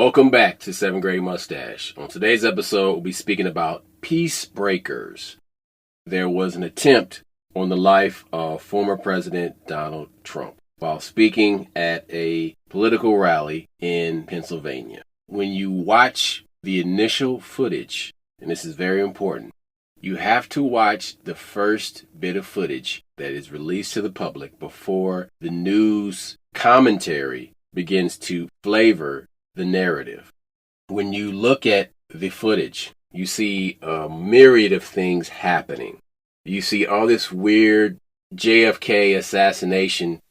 Welcome back to 7th Grade Mustache. On today's episode, we'll be speaking about peace breakers. There was an attempt on the life of former President Donald Trump while speaking at a political rally in Pennsylvania. When you watch the initial footage, and this is very important, you have to watch the first bit of footage that is released to the public before the news commentary begins to flavor the narrative. When you look at the footage, you see a myriad of things happening. You see all this weird JFK assassination,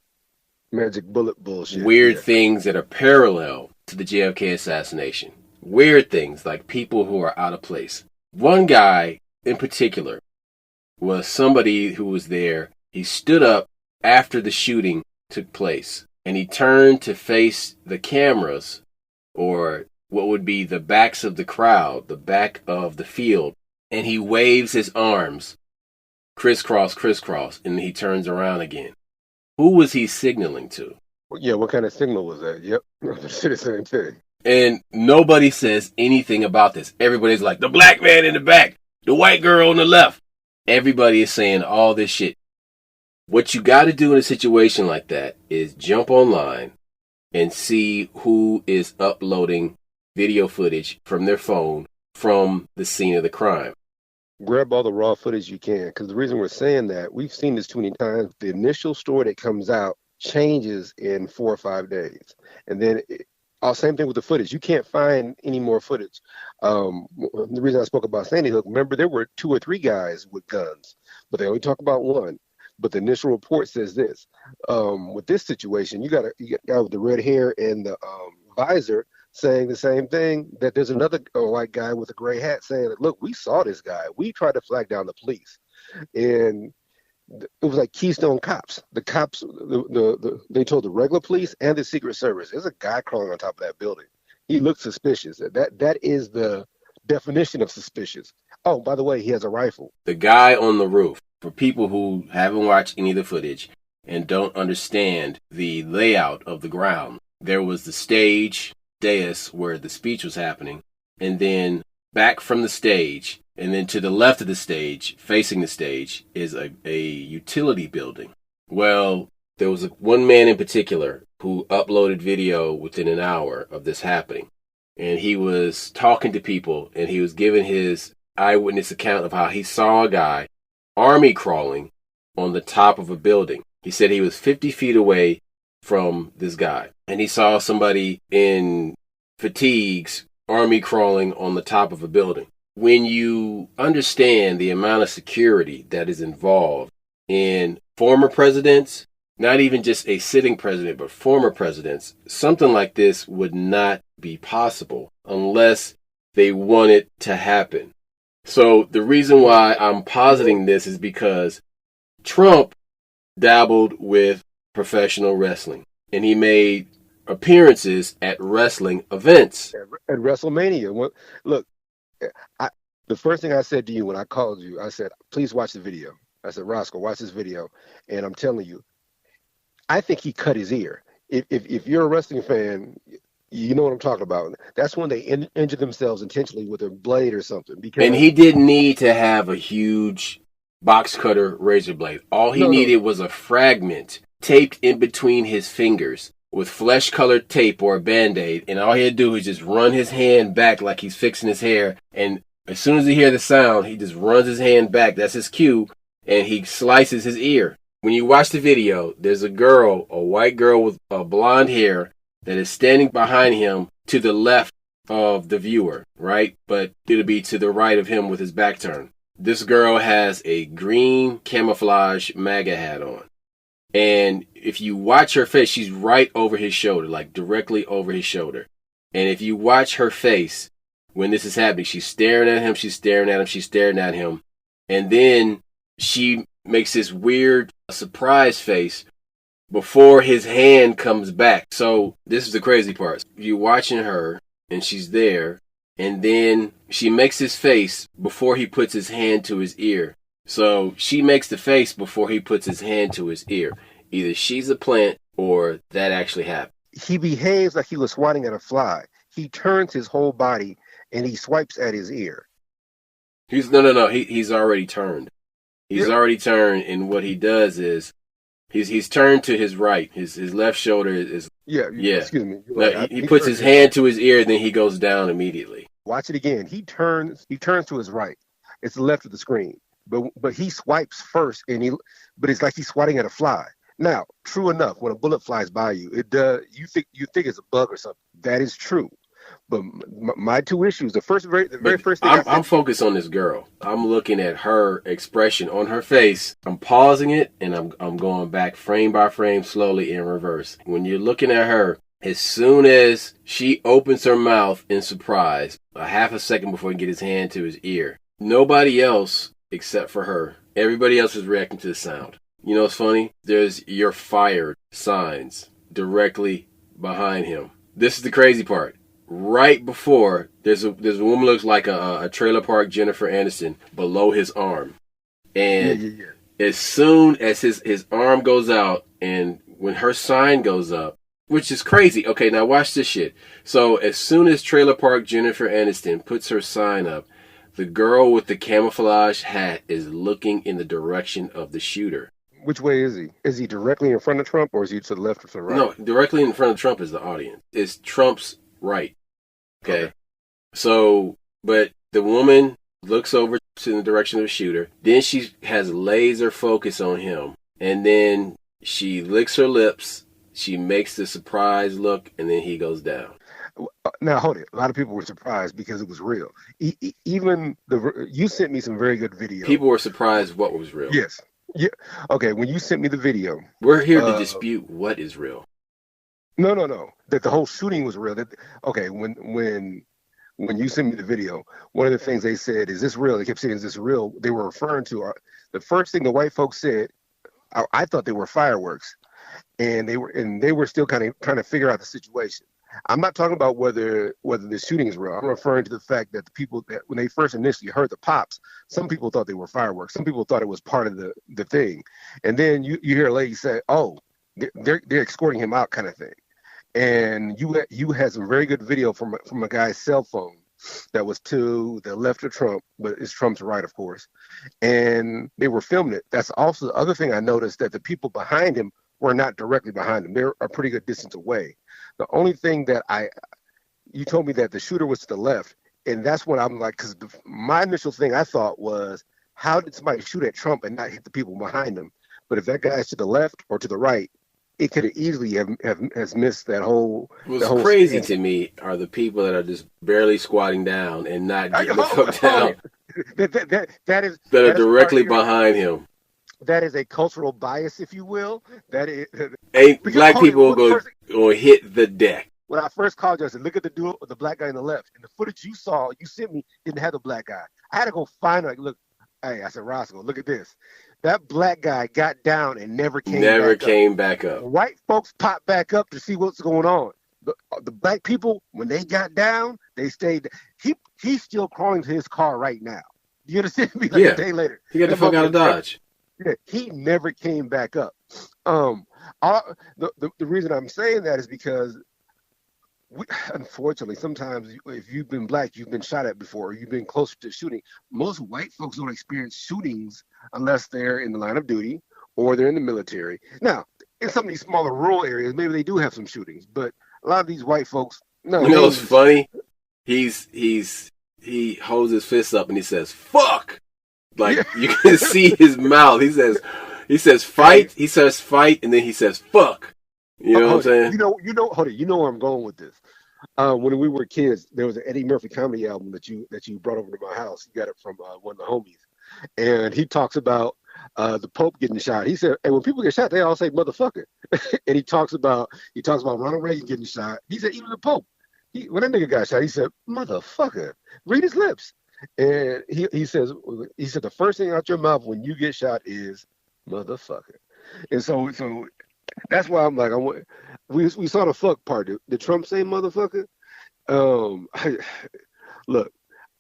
magic bullet bullshit. Weird things that are parallel to the JFK assassination. Weird things like people who are out of place. One guy in particular was somebody who was there. He stood up after the shooting took place and he turned to face the cameras, or what would be the backs of the crowd, the back of the field, and he waves his arms crisscross, crisscross, and he turns around again. Who was he signaling to? Yeah, what kind of signal was that? Yep, the same thing. And nobody says anything about this. Everybody's like, the black man in the back, the white girl on the left. Everybody is saying all this shit. What you got to do in a situation like that is jump online and see who is uploading video footage from their phone from the scene of the crime. Grab all the raw footage you can, because the reason we're saying that, we've seen this too many times. The initial story that comes out changes in 4 or 5 days. And then same thing with the footage. You can't find any more footage. The reason I spoke about Sandy Hook, remember there were 2 or 3 guys with guns, but they only talk about one. But the initial report says this. With this situation, you got a guy with the red hair and the visor saying the same thing, that there's another white guy with a gray hat saying that, look, we saw this guy. We tried to flag down the police. And it was like Keystone Cops. The cops, they told the regular police and the Secret Service, there's a guy crawling on top of that building. He looks suspicious. That is the definition of suspicious. Oh, by the way, he has a rifle. The guy on the roof, for people who haven't watched any of the footage and don't understand the layout of the ground, there was the stage, dais, where the speech was happening, and then back from the stage, and then to the left of the stage, facing the stage, is a utility building. Well, there was one man in particular who uploaded video within an hour of this happening, and he was talking to people, and he was giving his eyewitness account of how he saw a guy army crawling on the top of a building. He said he was 50 feet away from this guy, and he saw somebody in fatigues army crawling on the top of a building. When you understand the amount of security that is involved in former presidents, not even just a sitting president, but former presidents, something like this would not be possible unless they want it to happen. So the reason why I'm positing this is because Trump dabbled with professional wrestling, and he made appearances at wrestling events. At WrestleMania. Look, the first thing I said to you when I called you, I said, please watch the video. I said, Roscoe, watch this video. And I'm telling you, I think he cut his ear. If you're a wrestling fan, you know what I'm talking about. That's when they injure themselves intentionally with a blade or something. And he didn't need to have a huge box cutter razor blade. All he needed was a fragment taped in between his fingers with flesh-colored tape or a Band-Aid, and all he had to do was just run his hand back like he's fixing his hair, and as soon as he hears the sound, he just runs his hand back. That's his cue, and he slices his ear. When you watch the video, there's a girl, a white girl with blonde hair, that is standing behind him to the left of the viewer, right? But it'll be to the right of him with his back turned. This girl has a green camouflage MAGA hat on. And if you watch her face, she's right over his shoulder, like directly over his shoulder. And if you watch her face when this is happening, she's staring at him, she's staring at him, she's staring at him. And then she makes this weird surprise face before his hand comes back. So this is the crazy part. You're watching her and she's there, and then she makes his face before he puts his hand to his ear. So she makes the face before he puts his hand to his ear. Either she's a plant or that actually happened. He behaves like he was swatting at a fly. he turns his whole body and he swipes at his ear. He's no. He's already turned. He's Yeah. already turned, and what he does is he's turned to his right. His left shoulder is Yeah. Excuse me. No, Right. he puts his hand to his ear, and then he goes down immediately. Watch it again. He turns to his right. It's the left of the screen. But he swipes first, but it's like he's swatting at a fly. Now, true enough, when a bullet flies by you, it does. You think it's a bug or something. That is true. But my two issues, the very first thing I'm focused on this girl. I'm looking at her expression on her face. I'm pausing it, and I'm going back frame by frame slowly in reverse. When you're looking at her, as soon as she opens her mouth in surprise, a half a second before he can get his hand to his ear, nobody else except for her, everybody else is reacting to the sound. You know what's funny? There's "you're fired" signs directly behind him. This is the crazy part. Right before, there's a woman who looks like a Trailer Park Jennifer Aniston below his arm. And as soon as his arm goes out and when her sign goes up, which is crazy. Okay, now watch this shit. So as soon as Trailer Park Jennifer Aniston puts her sign up, the girl with the camouflage hat is looking in the direction of the shooter. Which way is he? Is he directly in front of Trump, or is he to the left or to the right? No, directly in front of Trump is the audience. It's Trump's right. Okay. So, but the woman looks over to the direction of the shooter. Then she has laser focus on him. And then she licks her lips. She makes the surprise look, and then he goes down. Now, hold it. A lot of people were surprised because it was real. Even you sent me some very good video. People were surprised what was real. Yes. Yeah. Okay. When you sent me the video, we're here to dispute what is real. No. That the whole shooting was real. Okay. When you sent me the video, one of the things they said, "Is this real?" They kept saying, "Is this real?" They were referring to the first thing the white folks said. I thought they were fireworks, and they were still kind of trying to figure out the situation. I'm not talking about whether the shooting is real. I'm referring to the fact that the people that when they first initially heard the pops, some people thought they were fireworks. Some people thought it was part of the thing. And then you hear a lady say, "Oh, they're escorting him out," kind of thing. And you had some very good video from a guy's cell phone that was to the left of Trump, but it's Trump's right, of course. And they were filming it. That's also the other thing I noticed, that the people behind him were not directly behind him. They're a pretty good distance away. The only thing that you told me that the shooter was to the left, and that's what I'm like, because my initial thing I thought was, how did somebody shoot at Trump and not hit the people behind him? But if that guy's to the left or to the right, it could have easily has missed that whole. What's crazy to me are the people that are just barely squatting down and not getting the fuck down. That are directly behind him. That is a cultural bias, if you will. That is. Black people go hit the deck. When I first called you, I said, "Look at the dude with the black guy on the left." And the footage you sent me, didn't have the black guy. I had to go find it. Look, hey, I said, "Roscoe, look at this. That black guy got down and never came back up. White folks popped back up to see what's going on. The black people, when they got down, they stayed. He's still crawling to his car right now. You understand me? A day later. He got the fuck out of Dodge. Yeah, he never came back up. The reason I'm saying that is because unfortunately, sometimes if you've been black, you've been shot at before, or you've been closer to shooting. Most white folks don't experience shootings unless they're in the line of duty or they're in the military. Now, in some of these smaller rural areas, maybe they do have some shootings, but a lot of these white folks, no. You know what's funny? He holds his fist up and he says, "Fuck!" Like you can see his mouth. He says fight. He says fight, and then he says fuck. You know what I'm saying? Hold on. You know where I'm going with this. When we were kids, there was an Eddie Murphy comedy album that you brought over to my house. You got it from one of the homies, and he talks about the Pope getting shot. He said, and when people get shot, they all say motherfucker. And he talks about Ronald Reagan getting shot. He said even the Pope. When that nigga got shot, he said motherfucker. Read his lips. And he said the first thing out your mouth when you get shot is motherfucker. And so that's why I'm like, we saw the fuck part. Did Trump say motherfucker? Look,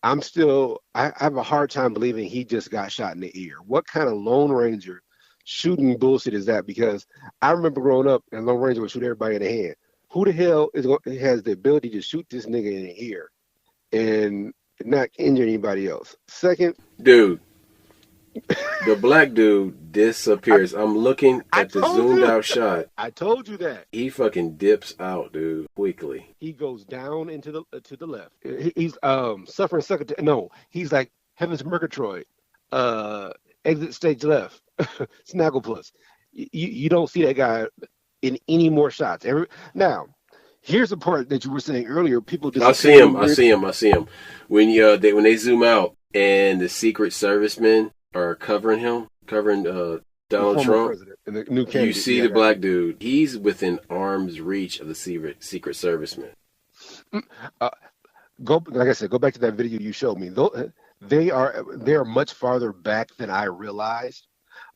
I have a hard time believing he just got shot in the ear. What kind of Lone Ranger shooting bullshit is that? Because I remember growing up and Lone Ranger would shoot everybody in the hand. Who the hell has the ability to shoot this nigga in the ear and not injure anybody else? Second, dude, the black dude I, disappears. I'm looking I at the told zoomed you. out shot. I told you that. He fucking dips out, dude, quickly. He goes down into the to the left. He's suffering second. No, he's like Heaven's Murgatroyd. Uh, exit stage left. Snagglepuss. You don't see that guy in any more shots. Now, here's the part that you were saying earlier. People I see him. I see him. I see him. When they zoom out and the Secret Servicemen are covering him, covering Donald Trump. And the new candidate. You see the black dude. He's within arm's reach of the Secret Servicemen. Like I said, go back to that video you showed me. They are much farther back than I realized,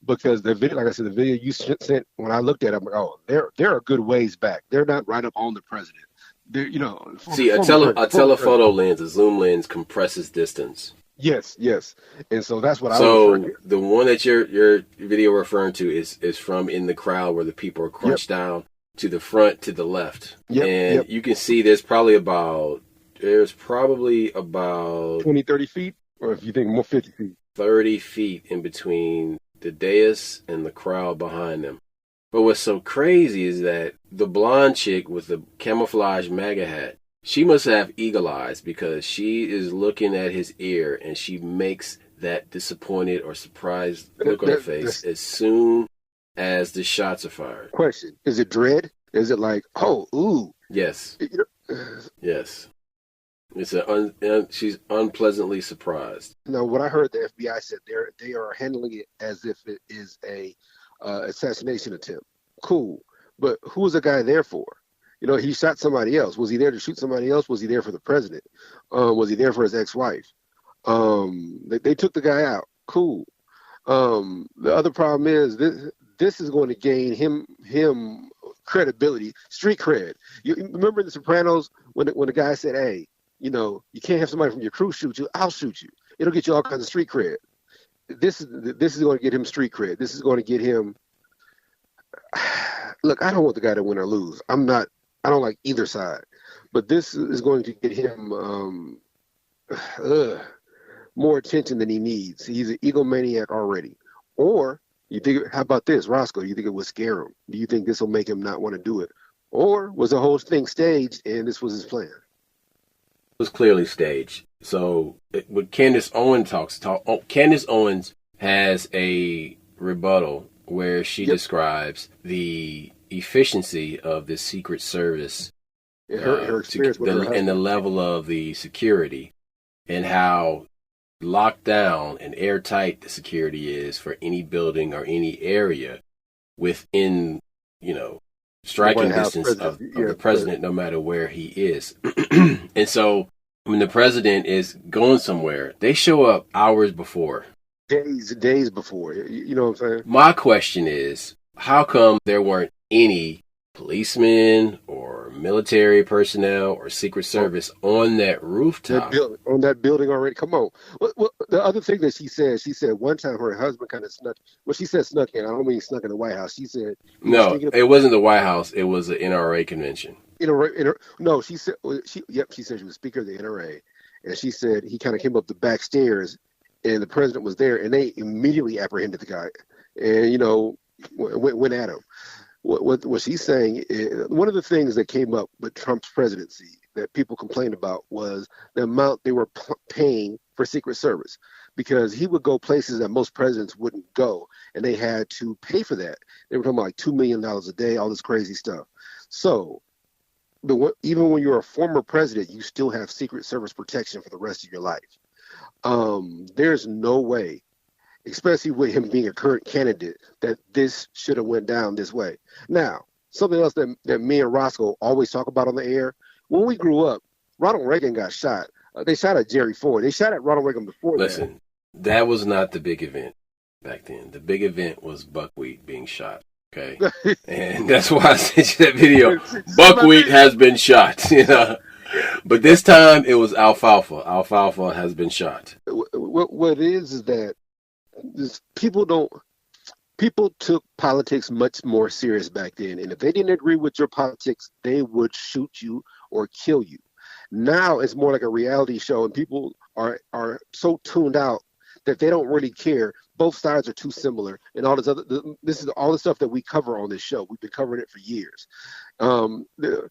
because the video, like I said, the video you sent, when I looked at it, I'm like, oh, they're a good ways back. They're not right up on the president. They're, see, a telephoto lens, a zoom lens, compresses distance. Yes, and so that's what I was. So the one that your video referring to is from in the crowd where the people are crunched down to the front, to the left, and you can see there's probably about 20, 30 feet, or if you think more, 50 feet. 30 feet in between the dais and the crowd behind them. But what's so crazy is that the blonde chick with the camouflage MAGA hat, she must have eagle eyes, because she is looking at his ear and she makes that disappointed or surprised look on her face as soon as the shots are fired. Question: is it dread? Is it like, oh, ooh? Yes. Yes. It's she's unpleasantly surprised. Now, what I heard the FBI said, they are handling it as if it is a assassination attempt. Cool, but who was the guy there for? He shot somebody else. Was he there to shoot somebody else? Was he there for the president? Was he there for his ex-wife? They took the guy out. Cool. The other problem is this is going to gain him credibility, street cred. You remember in The Sopranos when the guy said, "Hey, you can't have somebody from your crew shoot you. I'll shoot you. It'll get you all kinds of street cred." This is going to get him street cred. This is going to get him. Look, I don't want the guy to win or lose. I don't like either side, but this is going to get him more attention than he needs. He's an egomaniac already. Or you think, how about this, Roscoe? You think it would scare him? Do you think this will make him not want to do it? Or was the whole thing staged and this was his plan? It was clearly staged. So when Candace Owens Candace Owens has a rebuttal where she describes the efficiency of the Secret Service her experience with her and the level of the security, and how locked down and airtight the security is for any building or any area within, striking distance of the president, no matter where he is. And so when the president is going somewhere, they show up hours before. Days before. You know what I'm saying? My question is, how come there weren't any policemen or military personnel or Secret Service on that rooftop? On that building already? Come on. Well, the other thing that she said one time her husband kind of snuck. Well, she said snuck in. I don't mean snuck in the White House. She said no, it wasn't the White House. It was the NRA convention. No, she said she said she was speaker of the NRA, and she said he kind of came up the back stairs, and the president was there, and they immediately apprehended the guy, and went at him. What she's saying is, one of the things that came up with Trump's presidency that people complained about was the amount they were paying for Secret Service, because he would go places that most presidents wouldn't go, and they had to pay for that. They were talking about like $2 million a day, all this crazy stuff. So, even when you're a former president, you still have Secret Service protection for the rest of your life. There's no way, especially with him being a current candidate, that this should have went down this way. Now, something else that me and Roscoe always talk about on the air, when we grew up, Ronald Reagan got shot. They shot at Jerry Ford. They shot at Ronald Reagan before that. Listen, that was not the big event back then. The big event was Buckwheat being shot. Okay, and that's why I sent you that video. Buckwheat has been shot, but this time it was alfalfa. Alfalfa has been shot. What it is that people don't. People took politics much more serious back then, and if they didn't agree with your politics, they would shoot you or kill you. Now it's more like a reality show, and people are so tuned out that they don't really care. Both sides are too similar, and all this other. This is all the stuff that we cover on this show. We've been covering it for years. The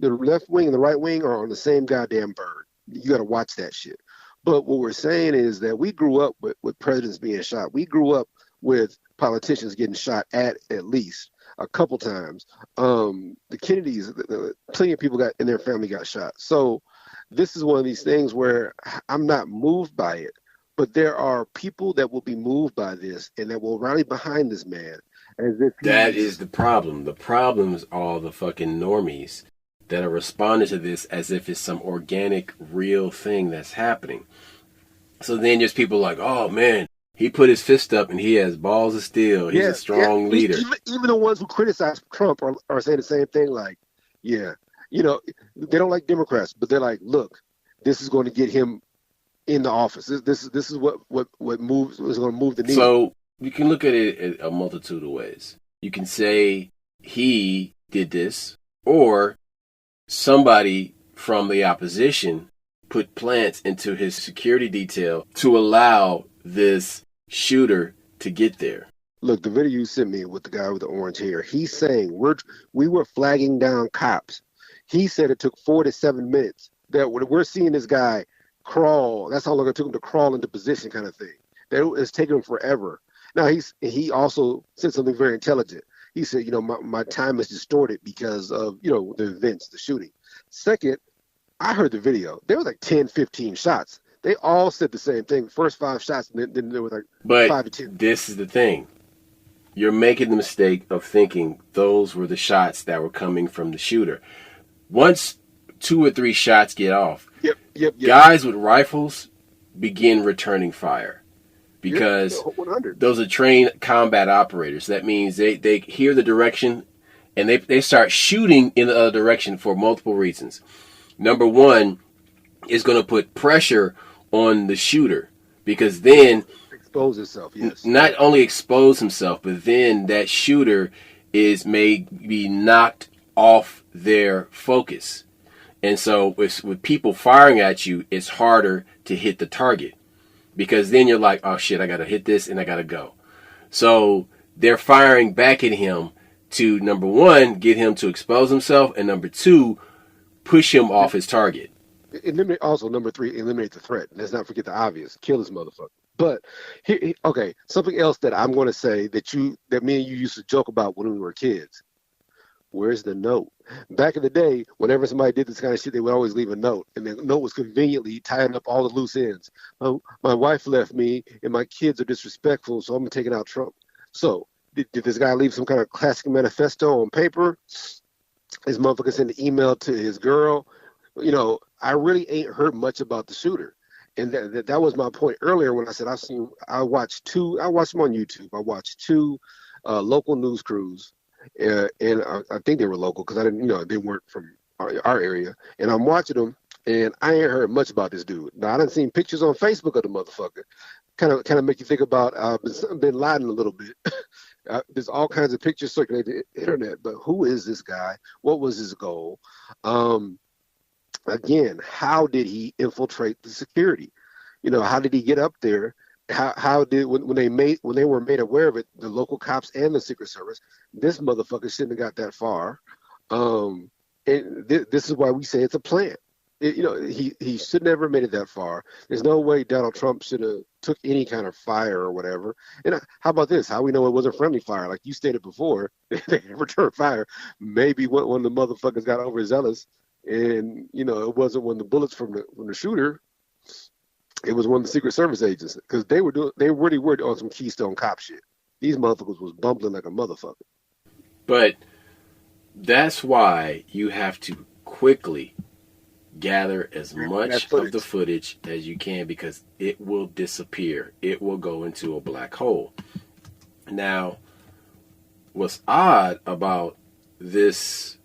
left wing and the right wing are on the same goddamn bird. You got to watch that shit. But what we're saying is that we grew up with presidents being shot. We grew up with politicians getting shot at least a couple times. The Kennedys, plenty of people got in their family got shot. So this is one of these things where I'm not moved by it, but there are people that will be moved by this and that will rally behind this man as if that is the problem. The problem is all the fucking normies that are responding to this as if it's some organic, real thing that's happening. So then there's people like, oh man, he put his fist up and he has balls of steel. He's a strong leader. Even the ones who criticize Trump are saying the same thing. Like, yeah, they don't like Democrats, but they're like, look, this is going to get him in the office. This is what moves is going to move the needle. So you can look at it a multitude of ways. You can say he did this, or somebody from the opposition put plants into his security detail to allow this shooter to get there. Look, the video you sent me with the guy with the orange hair, he's saying we were flagging down cops. He said it took 4 to 7 minutes. That we're seeing this guy crawl. That's how long it took him to crawl into position, kind of thing. That it's taken him forever. Now he also said something very intelligent. He said, my time is distorted because of, the events, the shooting. Second, I heard the video. There was like 10, 15 shots. They all said the same thing. First 5 shots, and then there was like 5 to 10. This is the thing. You're making the mistake of thinking those were the shots that were coming from the shooter. Once 2 or 3 shots get off, Yep. Guys with rifles begin returning fire. Because those are trained combat operators. That means they hear the direction and they start shooting in the other direction for multiple reasons. Number one is going to put pressure on the shooter, because then expose himself. Yes. Not only expose himself, but then that shooter may be knocked off their focus. And so with people firing at you, it's harder to hit the target. Because then you're like, oh shit, I gotta hit this and I gotta go. So they're firing back at him to, number one, get him to expose himself, and number two, push him off his target. Also, number 3, eliminate the threat. Let's not forget the obvious: kill this motherfucker. But okay, something else that I'm going to say that me and you used to joke about when we were kids. Where's the note? Back in the day, whenever somebody did this kind of shit, they would always leave a note, and the note was conveniently tying up all the loose ends. My wife left me, and my kids are disrespectful, so I'm taking out Trump. So, did this guy leave some kind of classic manifesto on paper? This motherfucker sent an email to his girl. I really ain't heard much about the shooter, and that was my point earlier when I said I watched them on YouTube. I watched 2 local news crews. And I think they were local because I didn't, they weren't from our area. And I'm watching them, and I ain't heard much about this dude. Now I done seen pictures on Facebook of the motherfucker. Kind of make you think about Bin Laden a little bit. There's all kinds of pictures circulating the internet, but who is this guy? What was his goal? Again, how did he infiltrate the security? How did he get up there? How did when they were made aware of it, the local cops and the Secret Service, this motherfucker shouldn't have got that far. And this is why we say it's a plant. He should never have made it that far. There's no way Donald Trump should have took any kind of fire or whatever. And how about this? How we know it wasn't friendly fire? Like you stated before, they returned fire. Maybe one of the motherfuckers got overzealous, and it wasn't one of the bullets from the shooter. It was one of the Secret Service agents, because they really were on some Keystone Cop shit. These motherfuckers was bumbling like a motherfucker. But that's why you have to quickly gather as much of the footage as you can, because it will disappear. It will go into a black hole. Now, what's odd about this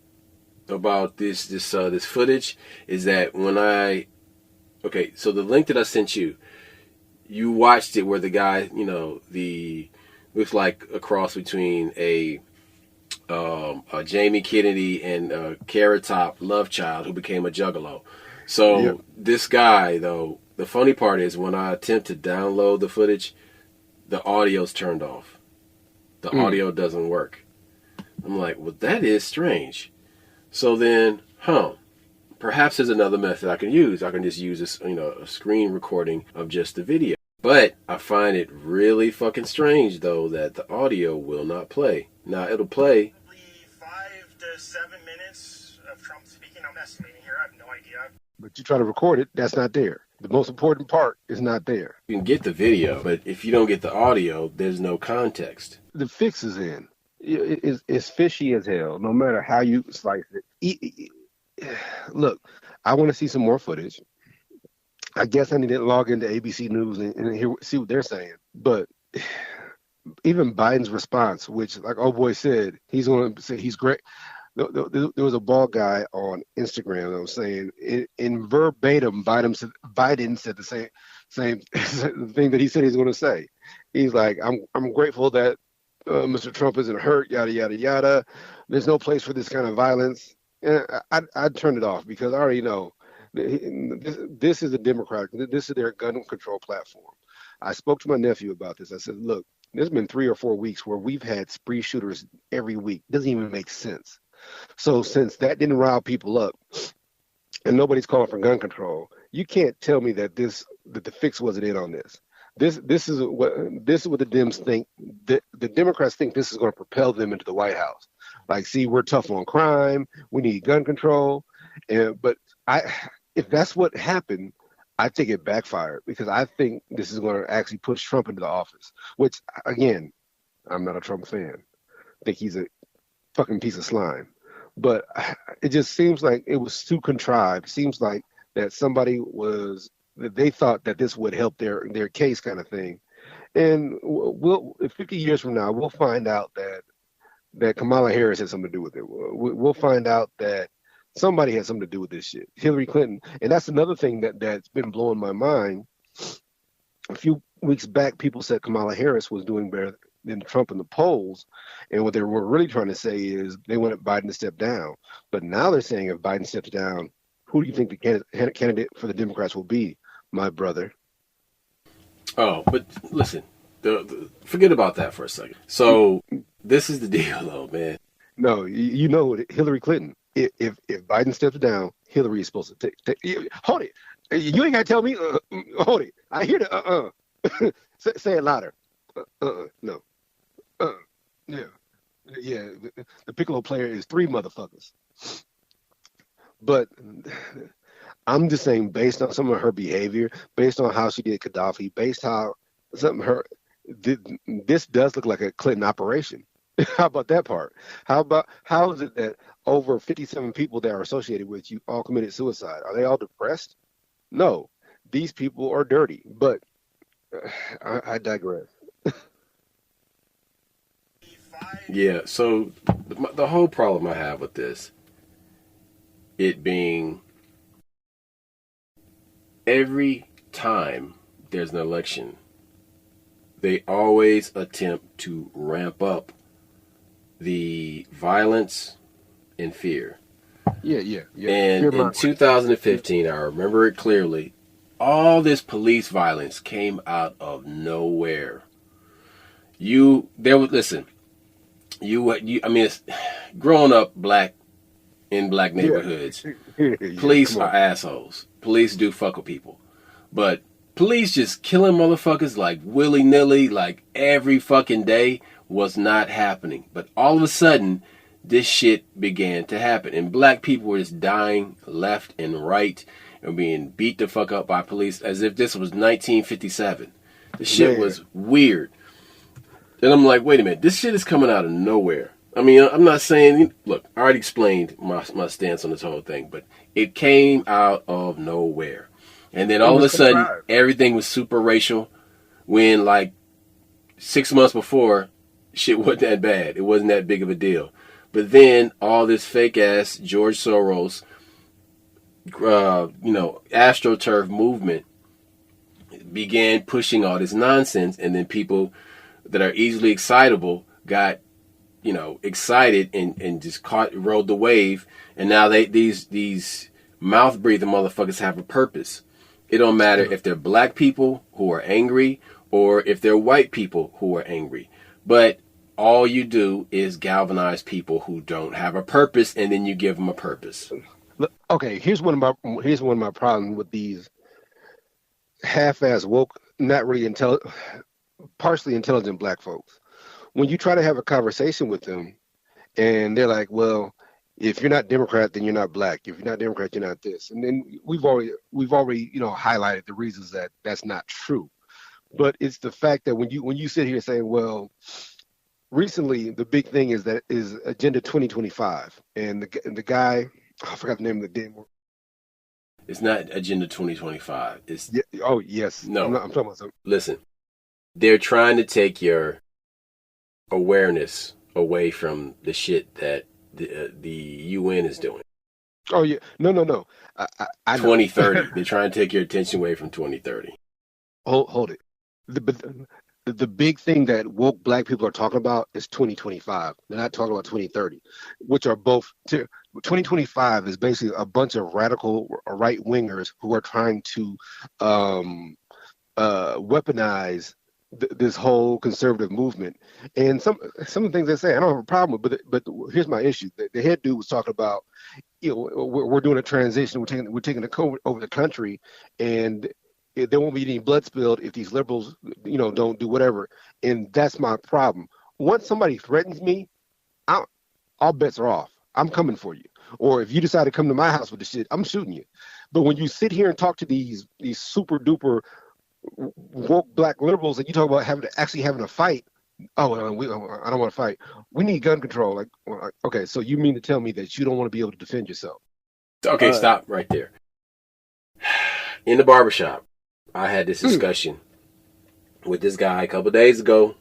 footage is that so the link that I sent you, you watched it where the guy, the Looks like a cross between a Jamie Kennedy and Carrot Top Love Child who became a juggalo. Yep. So this guy, though, the funny part is when I attempt to download the footage, the audio's turned off. The audio doesn't work. I'm like, well, that is strange. So then, perhaps there's another method I can use. I can just use this, a screen recording of just the video. But I find it really fucking strange, though, that the audio will not play. Now, it'll play. 5 to 7 minutes of Trump speaking. I'm estimating here. I have no idea. But you try to record it, that's not there. The most important part is not there. You can get the video, but if you don't get the audio, there's no context. The fix is in. It's fishy as hell, no matter how you slice it. Look, I want to see some more footage. I guess I need to log into ABC News and see what they're saying. But even Biden's response, which, like old boy said, he's going to say he's great. There was a bald guy on Instagram that was saying in verbatim, Biden said the same thing that he said he's going to say. He's like, I'm grateful that Mr. Trump isn't hurt, yada, yada, yada. There's no place for this kind of violence. And I'd turn it off because I already know this is a Democratic, this is their gun control platform. I spoke to my nephew about this. I said, look, there's been 3 or 4 weeks where we've had spree shooters every week. It doesn't even make sense. So since that didn't rile people up and nobody's calling for gun control, you can't tell me that the fix wasn't in on this. This is what the Dems think. The Democrats think this is going to propel them into the White House. Like, see, we're tough on crime. We need gun control. But if that's what happened, I think it backfired because I think this is going to actually push Trump into the office, which, again, I'm not a Trump fan. I think he's a fucking piece of slime. But it just seems like it was too contrived. It seems like that they thought that this would help their case kind of thing. And 50 years from now, we'll find out that Kamala Harris had something to do with it. We'll find out that somebody had something to do with this shit. Hillary Clinton. And that's another thing that's been blowing my mind. A few weeks back, people said Kamala Harris was doing better than Trump in the polls. And what they were really trying to say is they wanted Biden to step down. But now they're saying if Biden steps down, who do you think the candidate for the Democrats will be, my brother? Oh, but listen, forget about that for a second. So this is the deal, though, man. No, you know Hillary Clinton. If Biden steps down, Hillary is supposed to take. Hold it. You ain't got to tell me. Hold it. I hear the say it louder. No. Yeah. The piccolo player is 3 motherfuckers. But I'm just saying, based on some of her behavior, based on how she did Gaddafi, this does look like a Clinton operation. How about that part? How is it that over 57 people that are associated with you all committed suicide? Are they all depressed? No, these people are dirty. But I digress. Yeah. So the whole problem I have with this, it being every time there's an election, they always attempt to ramp up the violence and fear. Yeah. And in 2015, I remember it clearly, all this police violence came out of nowhere. It's growing up in black neighborhoods, police are assholes. Police do fuck with people. But police just killing motherfuckers like willy-nilly, like every fucking day, was not happening. But all of a sudden, this shit began to happen. And black people were just dying left and right and being beat the fuck up by police as if this was 1957. This shit was weird. And I'm like, wait a minute, this shit is coming out of nowhere. I mean, I'm not saying, look, I already explained my stance on this whole thing, but it came out of nowhere. And then all of a sudden, everything was super racial when, like, 6 months before, shit wasn't that bad. It wasn't that big of a deal. But then all this fake-ass George Soros, AstroTurf movement began pushing all this nonsense, and then people that are easily excitable got, excited and just rode the wave, and now these mouth breathing motherfuckers have a purpose. It don't matter if they're black people who are angry or if they're white people who are angry, but all you do is galvanize people who don't have a purpose, and then you give them a purpose. Look, okay, here's one of my problems with these half-ass woke, not really partially intelligent black folks. When you try to have a conversation with them, and they're like, "Well, if you're not Democrat, then you're not black. If you're not Democrat, you're not this." And then we've already highlighted the reasons that that's not true. But it's the fact that when you sit here saying, "Well, recently the big thing is Agenda 2025," and the guy, I forgot the name of the damn. It's not Agenda 2025. It's oh yes, no. I'm talking about something. Listen, they're trying to take your awareness away from the shit that the UN is doing. Oh yeah, no. I 2030. They're trying to take your attention away from 2030. Hold it. The big thing that woke black people are talking about is 2025. They're not talking about 2030, which are both. 2025 is basically a bunch of radical right wingers who are trying to weaponize this whole conservative movement. And some of the things they say, I don't have a problem with, but here's my issue. The head dude was talking about, we're doing a transition. We're taking the COVID over the country, and there won't be any blood spilled if these liberals, don't do whatever. And that's my problem. Once somebody threatens me, all bets are off. I'm coming for you. Or if you decide to come to my house with the shit, I'm shooting you. But when you sit here and talk to these super duper woke black liberals and you talk about having a fight, I don't want to fight. We need gun control. Okay, so you mean to tell me that you don't want to be able to defend yourself? Okay, stop right there. In the barbershop, I had this discussion with this guy a couple of days ago,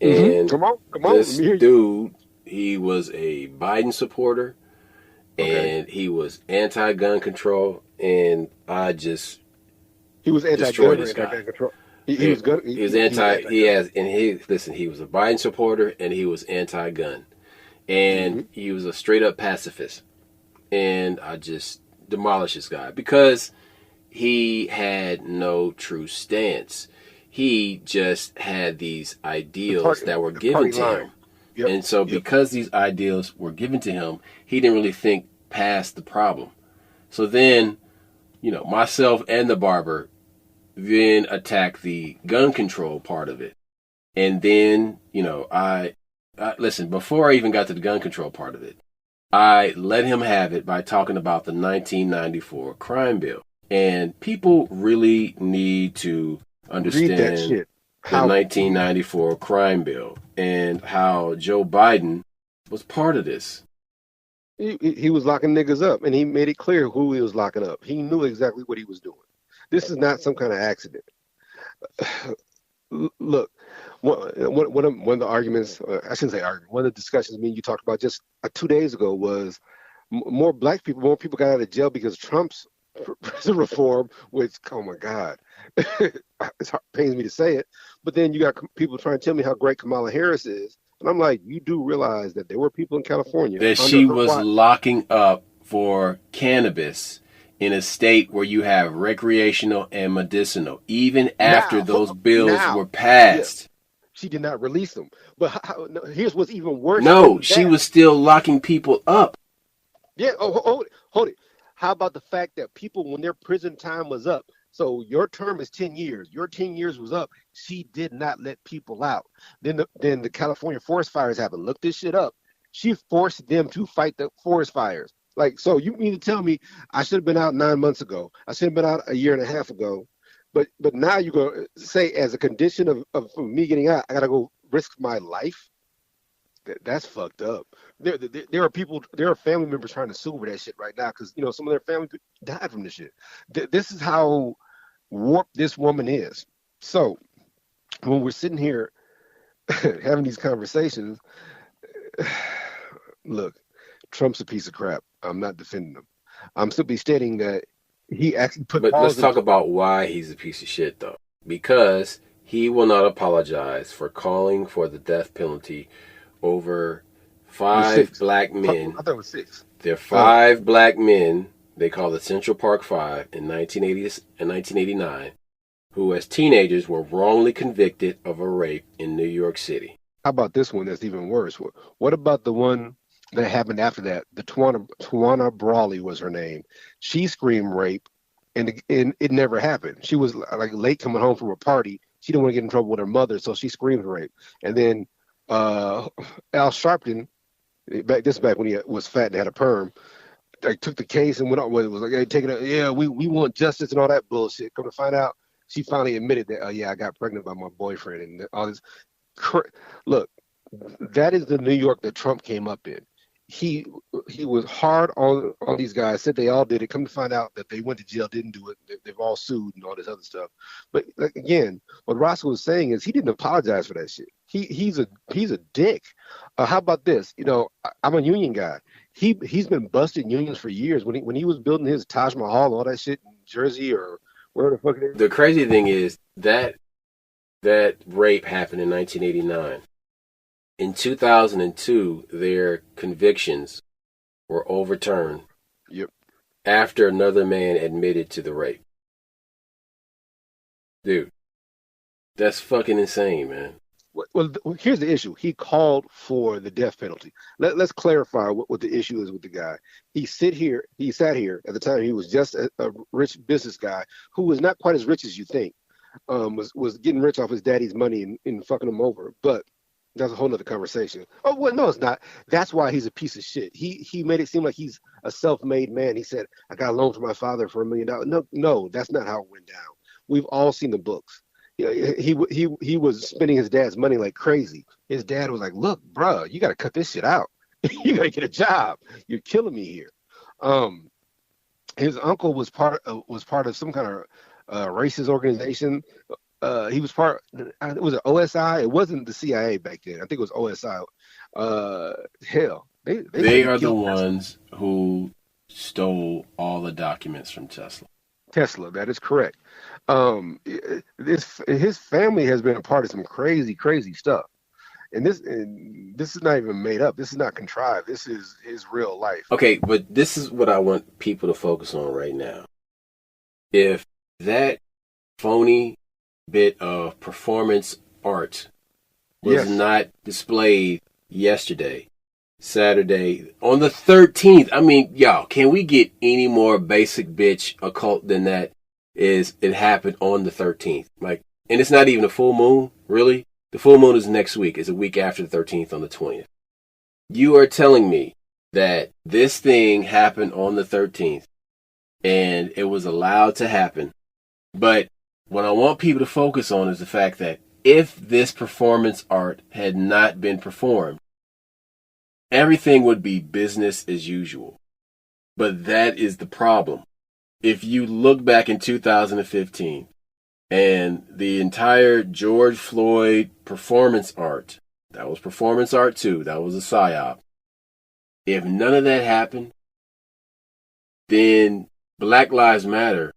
and come on, this dude, he was a Biden supporter, and he was anti-gun control, and I just he was destroyed this guy. Control. He was good. He was anti. He was a Biden supporter, and he was anti-gun, and he was a straight up pacifist, and I just demolished this guy because he had no true stance. He just had these ideals that were given to him. Yep. And so because these ideals were given to him, he didn't really think past the problem. So then, myself and the barber then attacked the gun control part of it. And then, I listen, before I even got to the gun control part of it, I let him have it by talking about the 1994 crime bill. And people really need to understand the 1994 crime bill and how Joe Biden was part of this. He was locking niggas up, and he made it clear who he was locking up. He knew exactly what he was doing. This is not some kind of accident. Look, one of the arguments, I shouldn't say argument, one of the discussions me and you talked about just 2 days ago was more people got out of jail because Trump's prison reform, which, oh my God, it pains me to say it, but then you got people trying to tell me how great Kamala Harris is, and I'm like, you do realize that there were people in California that she was locking up for cannabis in a state where you have recreational and medicinal, even after those bills were passed. Yeah. She did not release them. But here's what's even worse. No, she was still locking people up. Yeah, hold it. How about the fact that people, when their prison time was up, so your term is 10 years, your 10 years was up, she did not let people out. Then the California forest fires happened. Look this shit up. She forced them to fight the forest fires. Like, so you mean to tell me I should have been out 9 months ago. I should have been out a year and a half ago. But now you're going to say as a condition of me getting out, I got to go risk my life? That's fucked up. There are family members trying to sue over that shit right now because, some of their family died from this shit. This is how warped this woman is. So when we're sitting here having these conversations, look, Trump's a piece of crap. I'm not defending him. I'm simply stating that he actually put. But let's talk about why he's a piece of shit, though. Because he will not apologize for calling for the death penalty over It was five 6. black I men. thought it was 6. There are Oh, 5 black men, they call the Central Park Five, in 1980 and 1989, who as teenagers were wrongly convicted of a rape in New York City. how about this one that's even worse? What about the one that happened after that? The Tawana Brawley was her name. She screamed rape, and it never happened. She was like late coming home from a party. She didn't want to get in trouble with her mother, so she screamed rape. And then uh, Al Sharpton, back when he was fat and had a perm, like took the case and went on. It was like, hey, take it. Yeah, we want justice and all that bullshit. Come to find out, she finally admitted that, oh yeah, I got pregnant by my boyfriend and all this. Look, that is the New York that Trump came up in. He he was hard on these guys. Said they all did it. Come to find out that they went to jail, didn't do it. They've all sued and all this other stuff. But like, again, what Roscoe was saying is he didn't apologize for that shit. He's a dick. How about this? You know, I'm a union guy. He's been busting unions for years. When he was building his Taj Mahal, all that shit in Jersey or wherever the fuck it is. The crazy thing is that rape happened in 1989. In 2002, their convictions were overturned Yep. after another man admitted to the rape. Dude, that's fucking insane, man. Well, here's the issue. He called for the death penalty. Let's clarify what the issue is with the guy. He sat here at the time. He was just a rich business guy who was not quite as rich as you think. Was getting rich off his daddy's money and fucking him over. But that's a whole nother conversation. Oh, well, no, it's not. That's why he's a piece of shit. He made it seem like he's a self-made man. He said, I got a loan from my father for $1 million. No, that's not how it went down. We've all seen the books. He was spending his dad's money like crazy. His dad was like, look, bro, you got to cut this shit out. You got to get a job. You're killing me here. His uncle was part of some kind of racist organization. He was part. It was an OSI. It wasn't the CIA back then. I think it was OSI. Hell, They are the ones who stole all the documents from Tesla. Tesla. That is correct. His family has been a part of some crazy stuff, and this is not even made up. This is not contrived. This is his real life. Okay, but this is what I want people to focus on right now. If that phony bit of performance art was not displayed yesterday, Saturday, on the 13th. I mean, y'all, can we get any more basic bitch occult than that? It happened on the 13th. Like, and it's not even a full moon, really. The full moon is next week. It's a week after the 13th on the 20th. You are telling me that this thing happened on the 13th and it was allowed to happen. But what I want people to focus on is the fact that if this performance art had not been performed, everything would be business as usual. But that is the problem. If you look back in 2015 and the entire George Floyd performance art, that was performance art too, that was a psyop. If none of that happened, then Black Lives Matter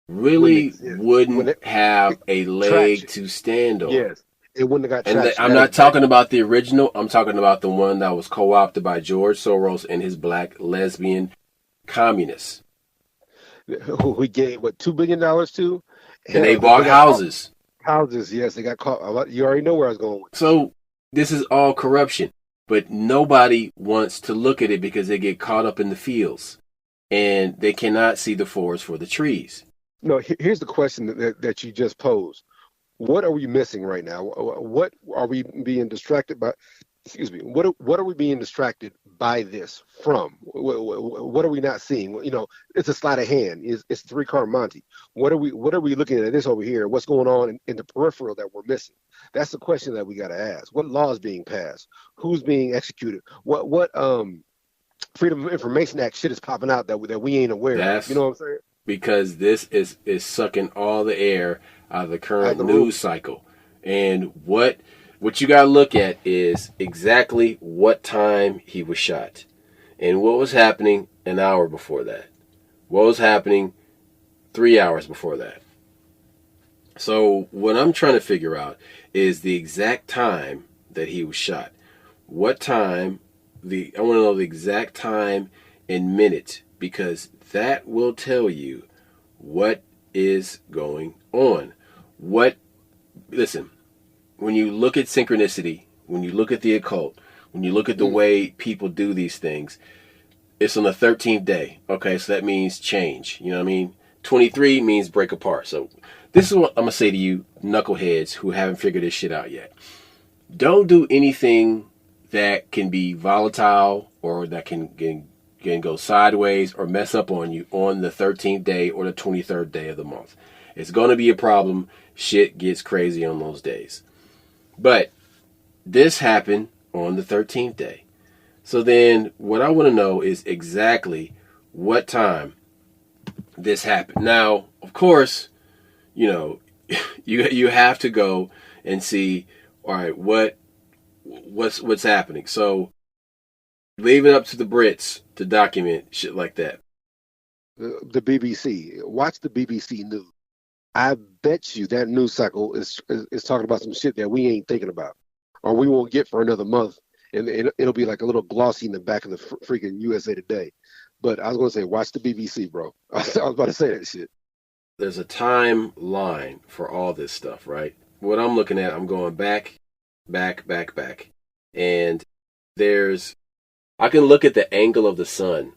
really wouldn't have a leg to stand on. Yes, it wouldn't have got traction. I'm not talking about the original. I'm talking about the one that was co-opted by George Soros and his black lesbian communists. Who we gave $2 billion to, and they bought houses. Houses, yes, they got caught. You already know where I was going with. So this is all corruption, but nobody wants to look at it because they get caught up in the fields and they cannot see the forest for the trees. No, here's the question that you just posed. What are we missing right now? What are we being distracted by? Excuse me. What are we being distracted by this from? What are we not seeing? You know, it's a sleight of hand. It's 3-card Monte. What are we looking at this over here? What's going on in the peripheral that we're missing? That's the question that we got to ask. What law is being passed? Who's being executed? What Freedom of Information Act shit is popping out that we ain't aware of? You know what I'm saying? Because this is sucking all the air out of the current news cycle. And what you got to look at is exactly what time he was shot and what was happening an hour before that. What was happening 3 hours before that. So what I'm trying to figure out is the exact time that he was shot. What time? I want to know the exact time in minutes, because that will tell you what is going on. What Listen, when you look at synchronicity, when you look at the occult, when you look at the Mm. way people do these things, it's on the 13th day. Okay, so that means change. You know what I mean? 23 means break apart. So this is what I'm going to say to you knuckleheads who haven't figured this shit out yet. Don't do anything that can be volatile or that can go sideways or mess up on you on the 13th day or the 23rd day of the month. It's going to be a problem. Shit gets crazy on those days. But this happened on the 13th day. So then what I want to know is exactly what time this happened. Now, of course, you know, you have to go and see, all right, what's happening. So leave it up to the Brits to document shit like that. The BBC. Watch the BBC News. I bet you that news cycle is talking about some shit that we ain't thinking about, or we won't get for another month, and it'll be like a little glossy in the back of the freaking USA Today. But I was gonna say, watch the BBC, bro. I was about to say that shit. There's a timeline for all this stuff, right? What I'm looking at, I'm going back, back. And I can look at the angle of the sun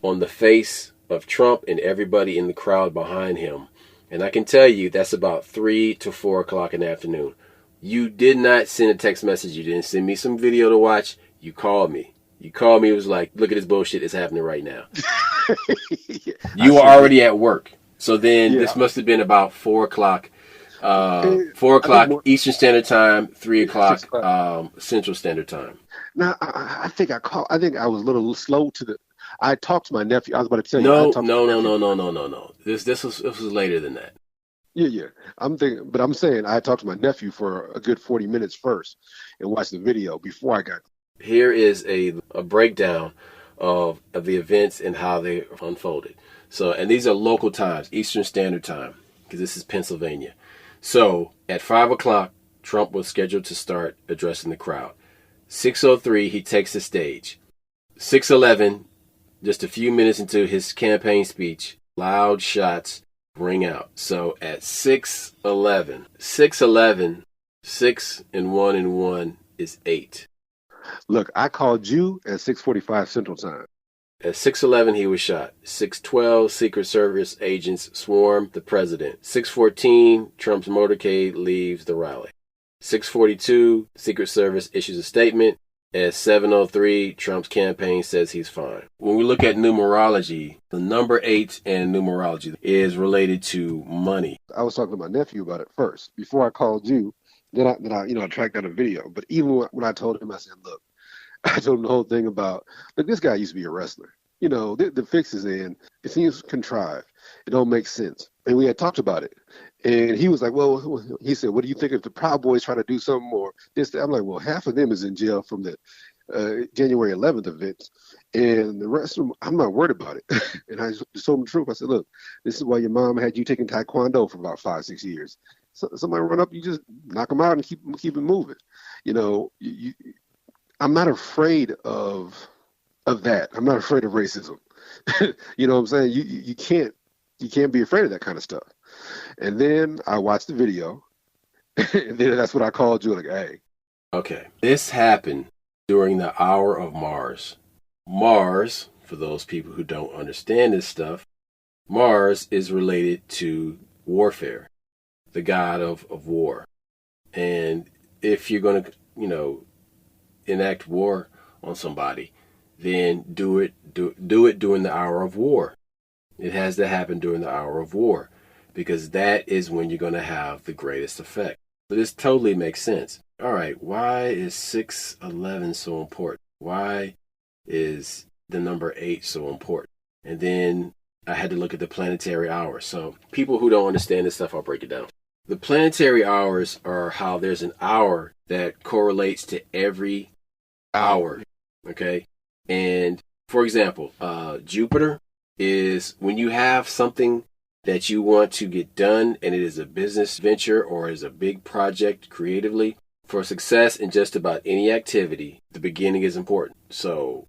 on the face of Trump and everybody in the crowd behind him. And I can tell you that's about 3 to 4 o'clock in the afternoon. You did not send a text message. You didn't send me some video to watch. You called me. You called me. It was like, look at this bullshit. It's happening right now. Yeah, You were already at work. So then yeah. this must have been about 4 o'clock. 4 I think o'clock more. Eastern Standard Time, 3 Yeah, 6 o'clock o'clock. Central Standard Time. Now I think I call. I think I was a little slow to the. I talked to my nephew. I was about to tell you. I No, talked to no, my no, nephew. no, no, no, no, no. This was later than that. Yeah, yeah. I'm thinking, but I'm saying I talked to my nephew for a good 40 minutes first and watched the video before I got. Here is a breakdown of the events and how they unfolded. So, and these are local times, Eastern Standard Time, because this is Pennsylvania. So, at 5 o'clock, Trump was scheduled to start addressing the crowd. 6:03, he takes the stage. 6:11, just a few minutes into his campaign speech, loud shots ring out. So at 6:11, 6 and 1 and 1 is 8. Look, I called you at 6:45 Central Time. At 6:11, he was shot. 6:12, Secret Service agents swarm the president. 6:14, Trump's motorcade leaves the rally. 6:42, Secret Service issues a statement. At 7:03, Trump's campaign says he's fine. When we look at numerology, the number 8 and numerology is related to money. I was talking to my nephew about it first before I called you. Then I tracked down a video. But even when I told him, I said, look, I told him the whole thing about, look, this guy used to be a wrestler. The fix is in. It seems contrived. It don't make sense. And we had talked about it. And he was like, well, he said, what do you think if the Proud Boys try to do something more? This, I'm like, well, half of them is in jail from the January 11th events. And the rest of them, I'm not worried about it. And I just told him the truth. I said, look, this is why your mom had you taking Taekwondo for about 5-6 years. So, somebody run up, you just knock them out and keep it moving. I'm not afraid of that. I'm not afraid of racism. You know what I'm saying? You can't be afraid of that kind of stuff. And then I watched the video, and then that's what I called you. Like, hey, Okay. This happened during the hour of Mars. Mars, for those people who don't understand this stuff, Mars is related to warfare, the god of war. And if you're going to, enact war on somebody, then do it during the hour of war. It has to happen during the hour of war, because that is when you're going to have the greatest effect. So this totally makes sense. All right, why is 6:11 so important? Why is the number 8 so important? And then I had to look at the planetary hours. So people who don't understand this stuff, I'll break it down. The planetary hours are how there's an hour that correlates to every hour. Okay. And for example, Jupiter is when you have something that you want to get done, and it is a business venture or is a big project creatively, for success in just about any activity, the beginning is important. So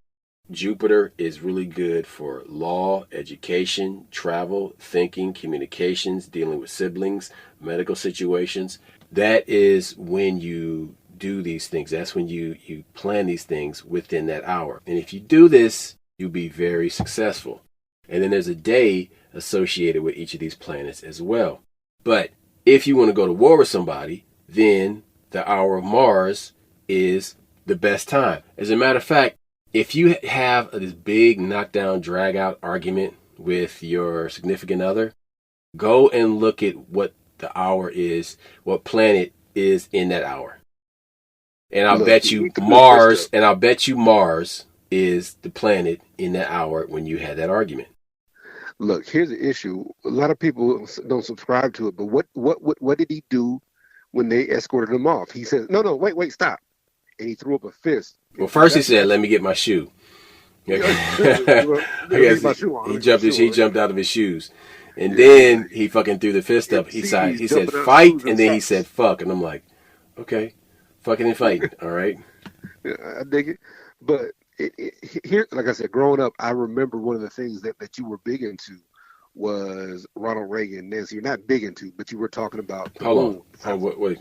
Jupiter is really good for law, education, travel, thinking, communications, dealing with siblings, medical situations. That is when you do these things. That's when you plan these things within that hour. And if you do this, you'll be very successful. And then there's a day associated with each of these planets as well. But if you want to go to war with somebody, then the hour of Mars is the best time. As a matter of fact, if you have this big knockdown, drag out argument with your significant other, go and look at what the hour is, what planet is in that hour. And I'll bet you Mars, is the planet in that hour when you had that argument. Look, here's the issue. A lot of people don't subscribe to it, but what did he do when they escorted him off? He said, "No, wait, stop," and he threw up a fist. Well, first he said, "Let me get my shoe." I guess he jumped out of his shoes, and then he fucking threw the fist up. He said, "Fight," and then he said, "Fuck," and I'm like, okay, fucking and fighting, all right. Yeah, I dig it, but here, like I said, growing up, I remember one of the things that you were big into was Ronald Reagan. Nancy, you're not big into, but you were talking about. Hold on, wait.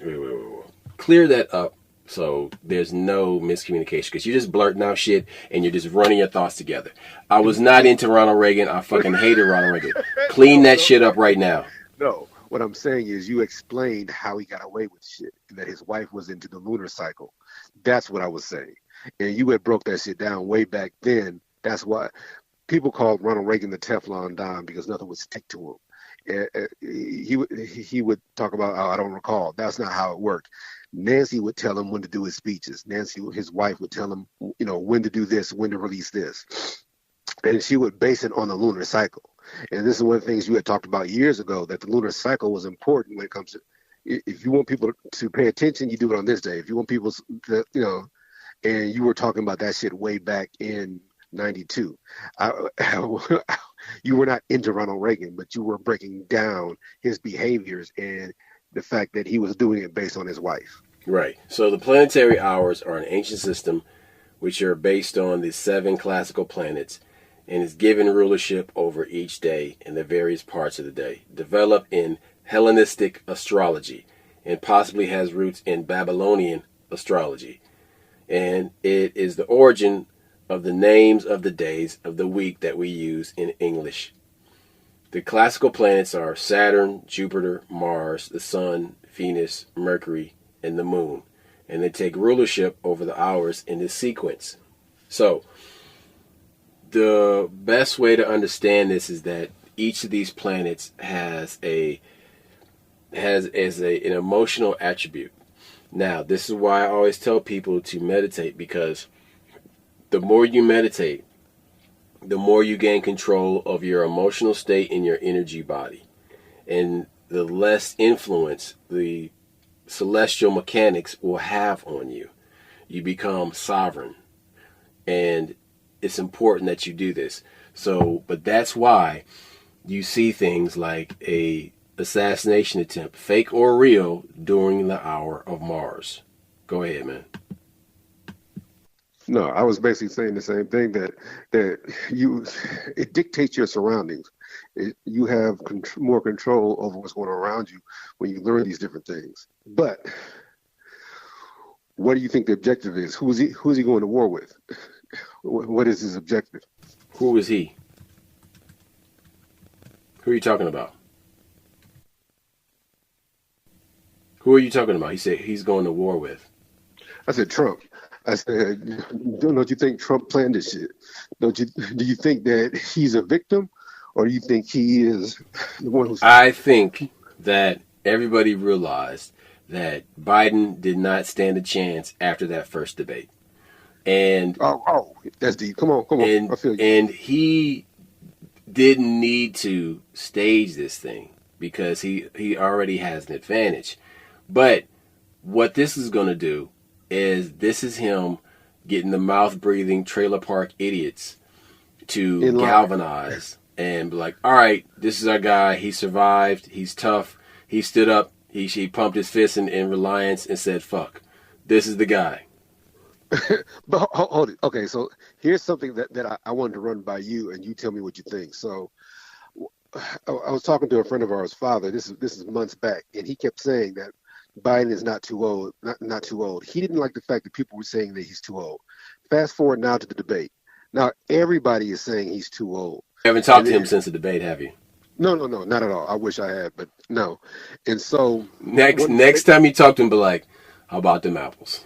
Clear that up. So there's no miscommunication, because you're just blurting out shit and you're just running your thoughts together. I was not into Ronald Reagan. I fucking hated Ronald Reagan. Clean that shit up right now. No, what I'm saying is you explained how he got away with shit, and that his wife was into the lunar cycle. That's what I was saying. And you had broke that shit down way back then. That's why people called Ronald Reagan the Teflon Don, because nothing would stick to him. He would talk about, oh, I don't recall. That's not how it worked. Nancy would tell him when to do his speeches. Nancy, his wife, would tell him, when to do this, when to release this. And she would base it on the lunar cycle. And this is one of the things you had talked about years ago, that the lunar cycle was important when it comes to, if you want people to pay attention, you do it on this day. If you want people to, and you were talking about that shit way back in 92. You were not into Ronald Reagan, but you were breaking down his behaviors and the fact that he was doing it based on his wife. Right. So the planetary hours are an ancient system which are based on the 7 classical planets and is given rulership over each day and the various parts of the day. Developed in Hellenistic astrology and possibly has roots in Babylonian astrology. And it is the origin of the names of the days of the week that we use in English. The classical planets are Saturn, Jupiter, Mars, the Sun, Venus, Mercury, and the Moon. And they take rulership over the hours in this sequence. So, the best way to understand this is that each of these planets has an emotional attribute. Now, this is why I always tell people to meditate, because the more you meditate, the more you gain control of your emotional state and your energy body. And the less influence the celestial mechanics will have on you. You become sovereign. And it's important that you do this. So, but that's why you see things like a assassination attempt, fake or real, during the hour of Mars. Go ahead, man. No, I was basically saying the same thing, that it dictates your surroundings. You have more control over what's going on around you when you learn these different things. But what do you think the objective is? Who's he going to war with? What is his objective? Who is he? Who are you talking about? Who are you talking about? He said he's going to war with. I said Trump. I said, don't you think Trump planned this shit? Do you think that he's a victim, or do you think he is the one who's... I think that everybody realized that Biden did not stand a chance after that first debate. And that's deep. Come on. And, I feel you. And he didn't need to stage this thing because he already has an advantage. But what this is going to do is this is him getting the mouth-breathing trailer park idiots to galvanize and be like, all right, this is our guy. He survived. He's tough. He stood up. He pumped his fist in reliance and said, fuck. This is the guy. But hold it. Okay, so here's something that I wanted to run by you, and you tell me what you think. So I was talking to a friend of ours' father. This is months back, and he kept saying that Biden is not too old, not too old. He didn't like the fact that people were saying that he's too old. Fast forward now to the debate. Now everybody is saying he's too old. You haven't talked to him since the debate, have you? No, not at all. I wish I had, but no. And so next time you talk to him, be like, how about them apples?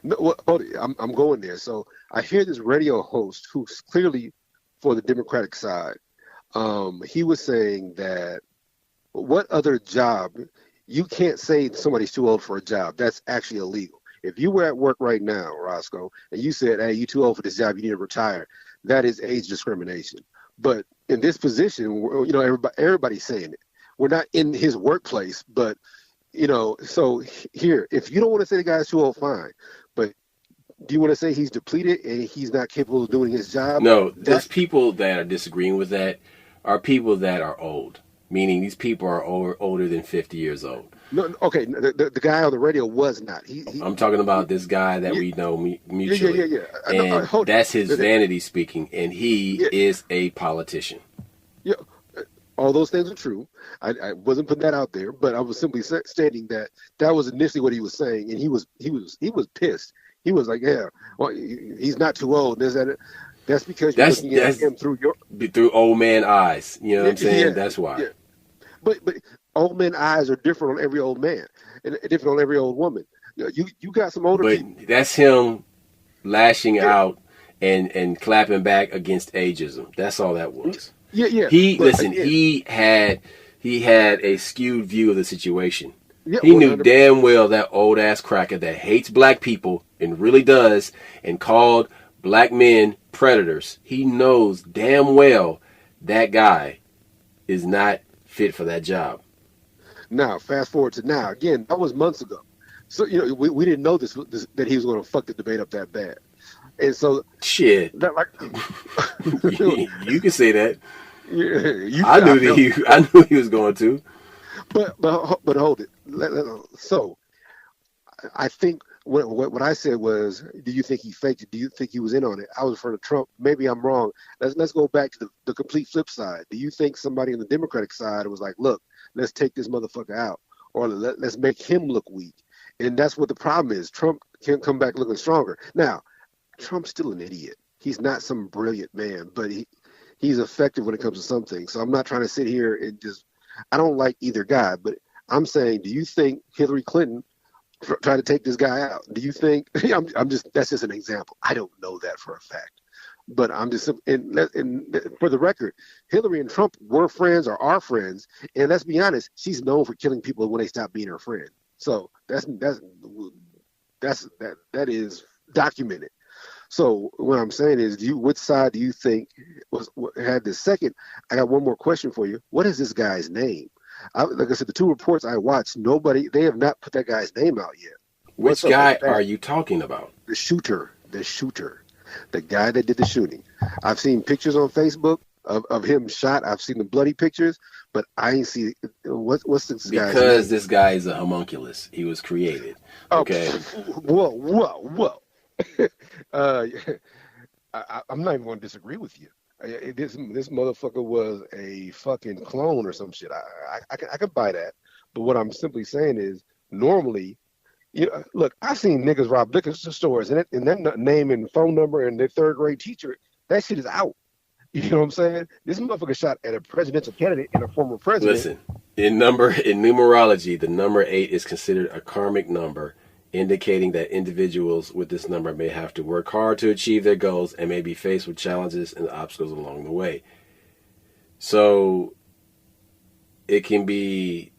No, well, hold it. I'm going there. So I hear this radio host who's clearly for the Democratic side. He was saying that what other job, you can't say somebody's too old for a job. That's actually illegal. If you were at work right now, Roscoe, and you said, hey, you're too old for this job, you need to retire, that is age discrimination. But in this position, you know, everybody's saying it. We're not in his workplace, but, you know, so here, if you don't want to say the guy's too old, fine. But do you want to say he's depleted and he's not capable of doing his job? No, those people that are disagreeing with that are people that are old, meaning these people are older than 50 years old. No, okay, the guy on the radio was not. I'm talking about this guy that we know mutually. Yeah. And that's his vanity speaking, and he is a politician. Yeah, all those things are true. I wasn't putting that out there, but I was simply stating that was initially what he was saying, and he was pissed. He was like, yeah, well, he's not too old. That's because you're looking at him through old man eyes. You know what I'm saying? Yeah, that's why. Yeah. But old men eyes are different on every old man and different on every old woman. You got some older people. But that's him lashing out and clapping back against ageism. That's all that was. Yeah. He had a skewed view of the situation. Yeah, he knew 100%. damn well that old ass cracker that hates black people and really does, and called black men predators. He knows damn well that guy is not fit for that job. Now, fast forward to now. Again, that was months ago. So, you know, we didn't know this that he was going to fuck the debate up that bad. And so, shit. That, like, you can say that. Yeah, I knew he was going to. But hold it. So, I think what I said was, do you think he faked it? Do you think he was in on it? I was referring to Trump. Maybe I'm wrong. Let's go back to the complete flip side. Do you think somebody on the Democratic side was like, look, let's take this motherfucker out, or let's make him look weak? And that's what the problem is. Trump can't come back looking stronger. Now, Trump's still an idiot. He's not some brilliant man, but he's effective when it comes to some things. So I'm not trying to sit here and I don't like either guy, but I'm saying, do you think Hillary Clinton tried to take this guy out? Do you think, that's just an example. I don't know that for a fact, but I'm just, and for the record, Hillary and Trump were friends or are friends. And let's be honest, she's known for killing people when they stop being her friend. So that is documented. So what I'm saying is, which side do you think had the second? I got one more question for you. What is this guy's name? Like I said, the two reports I watched, they have not put that guy's name out yet. Which guy are you talking about? The shooter, the guy that did the shooting. I've seen pictures on Facebook of him shot. I've seen the bloody pictures, but I ain't see what's this guy's name? Because this guy is a homunculus. He was created. Okay. Whoa. I'm not even going to disagree with you. This motherfucker was a fucking clone or some shit. I can buy that. But what I'm simply saying is, normally, look, I've seen niggas rob liquor stores and that name and phone number and their third grade teacher, that shit is out. You know what I'm saying? This motherfucker shot at a presidential candidate and a former president. Listen, in numerology, the number 8 is considered a karmic number, indicating that individuals with this number may have to work hard to achieve their goals and may be faced with challenges and obstacles along the way. So it can be,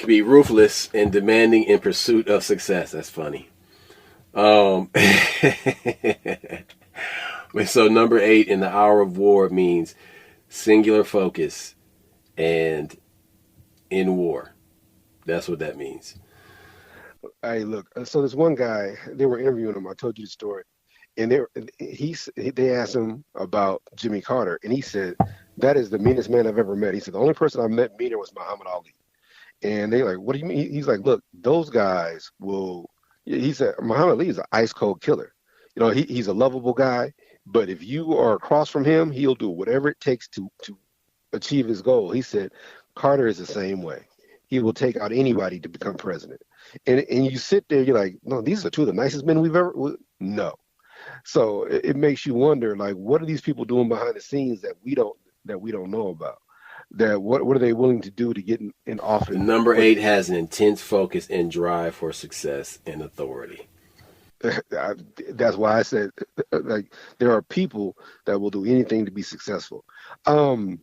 ruthless and demanding in pursuit of success. That's funny. So number 8 in the hour of war means singular focus and in war. That's what that means. Hey, look, so this one guy, they were interviewing him. I told you the story. And they asked him about Jimmy Carter, and he said, "That is the meanest man I've ever met." He said, "The only person I met meaner was Muhammad Ali." And they like, "What do you mean?" He's like, "Look, those guys will." He said, "Muhammad Ali is an ice cold killer. You know, he's a lovable guy, but if you are across from him, he'll do whatever it takes to achieve his goal." He said, "Carter is the same way. He will take out anybody to become president." And you sit there, you're like, "No, these are two of the nicest men we've ever." No. So it makes you wonder, like, what are these people doing behind the scenes that we don't know about? That what are they willing to do to get in office? Number 8 has an intense focus and drive for success and authority. That's why I said, like, there are people that will do anything to be successful. Um,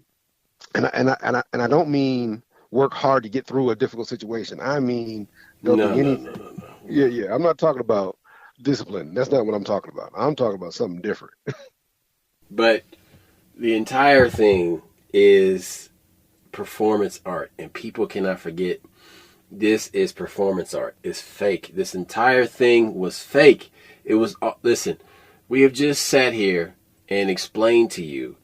and I don't mean work hard to get through a difficult situation. I mean they'll No, do no, anything. no, no, no. Yeah, yeah. I'm not talking about discipline. That's not what I'm talking about. I'm talking about something different. But the entire thing is performance art, and people cannot forget this is performance art. It's fake. This entire thing was fake. It was, listen, we have just sat here and explained to you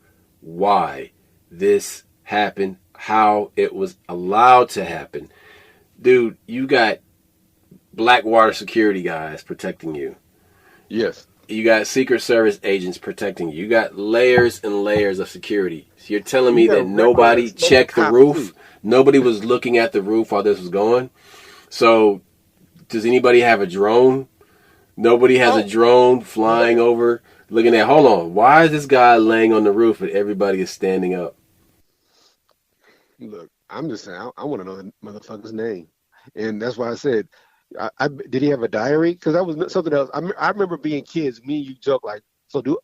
why this happened, how it was allowed to happen. Dude, you got Blackwater security guys protecting you. Yes. You got Secret Service agents protecting you. You got layers and layers of security. So you're telling me You got that nobody checked the cops, roof? too. Nobody was looking at the roof while this was going? So does anybody have a drone? Nobody has a Oh, drone flying over looking at, hold on, why is this guy laying on the roof and everybody is standing up? look, I'm just saying, I want to know the motherfucker's name, and that's why I said, did he have a diary? Because that was something else. I remember being kids. Me and you joke like, so do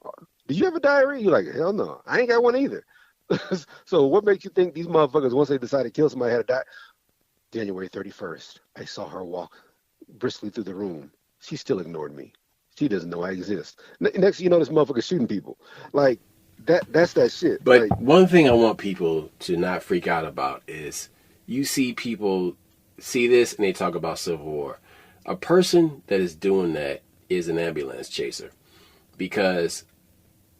you have a diary? You're like, hell no, I ain't got one either. So what makes you think these motherfuckers, once they decide to kill somebody, had a diary? January 31st, I saw her walk briskly through the room. She still ignored me. She doesn't know I exist. Next thing you know, this motherfucker shooting people. Like, that's that shit. But Like, one thing I want people to not freak out about is you see people see this and they talk about Civil War. A person that is doing that is an ambulance chaser. Because,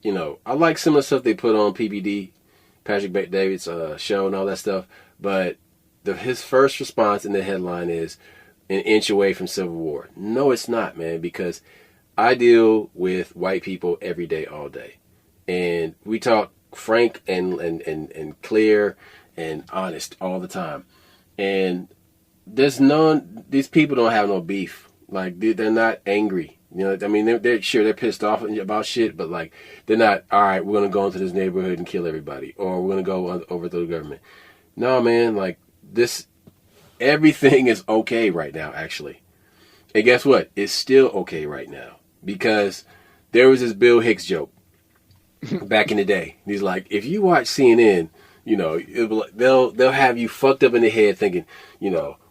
I like some of the stuff they put on PBD, Patrick Bet-David's show and all that stuff. But his first response in the headline is an inch away from Civil War. No, it's not, man, because I deal with white people every day, all day. And we talk frank and clear and honest all the time. And these people don't have no beef. Like, they're not angry. I mean, they're sure they're pissed off about shit, but like, they're not, all right, we're going to go into this neighborhood and kill everybody, or we're going to go overthrow the government. No, man, like, everything is okay right now, actually. And guess what? It's still okay right now. Because there was this Bill Hicks joke back in the day. He's like, if you watch CNN, they'll have you fucked up in the head thinking,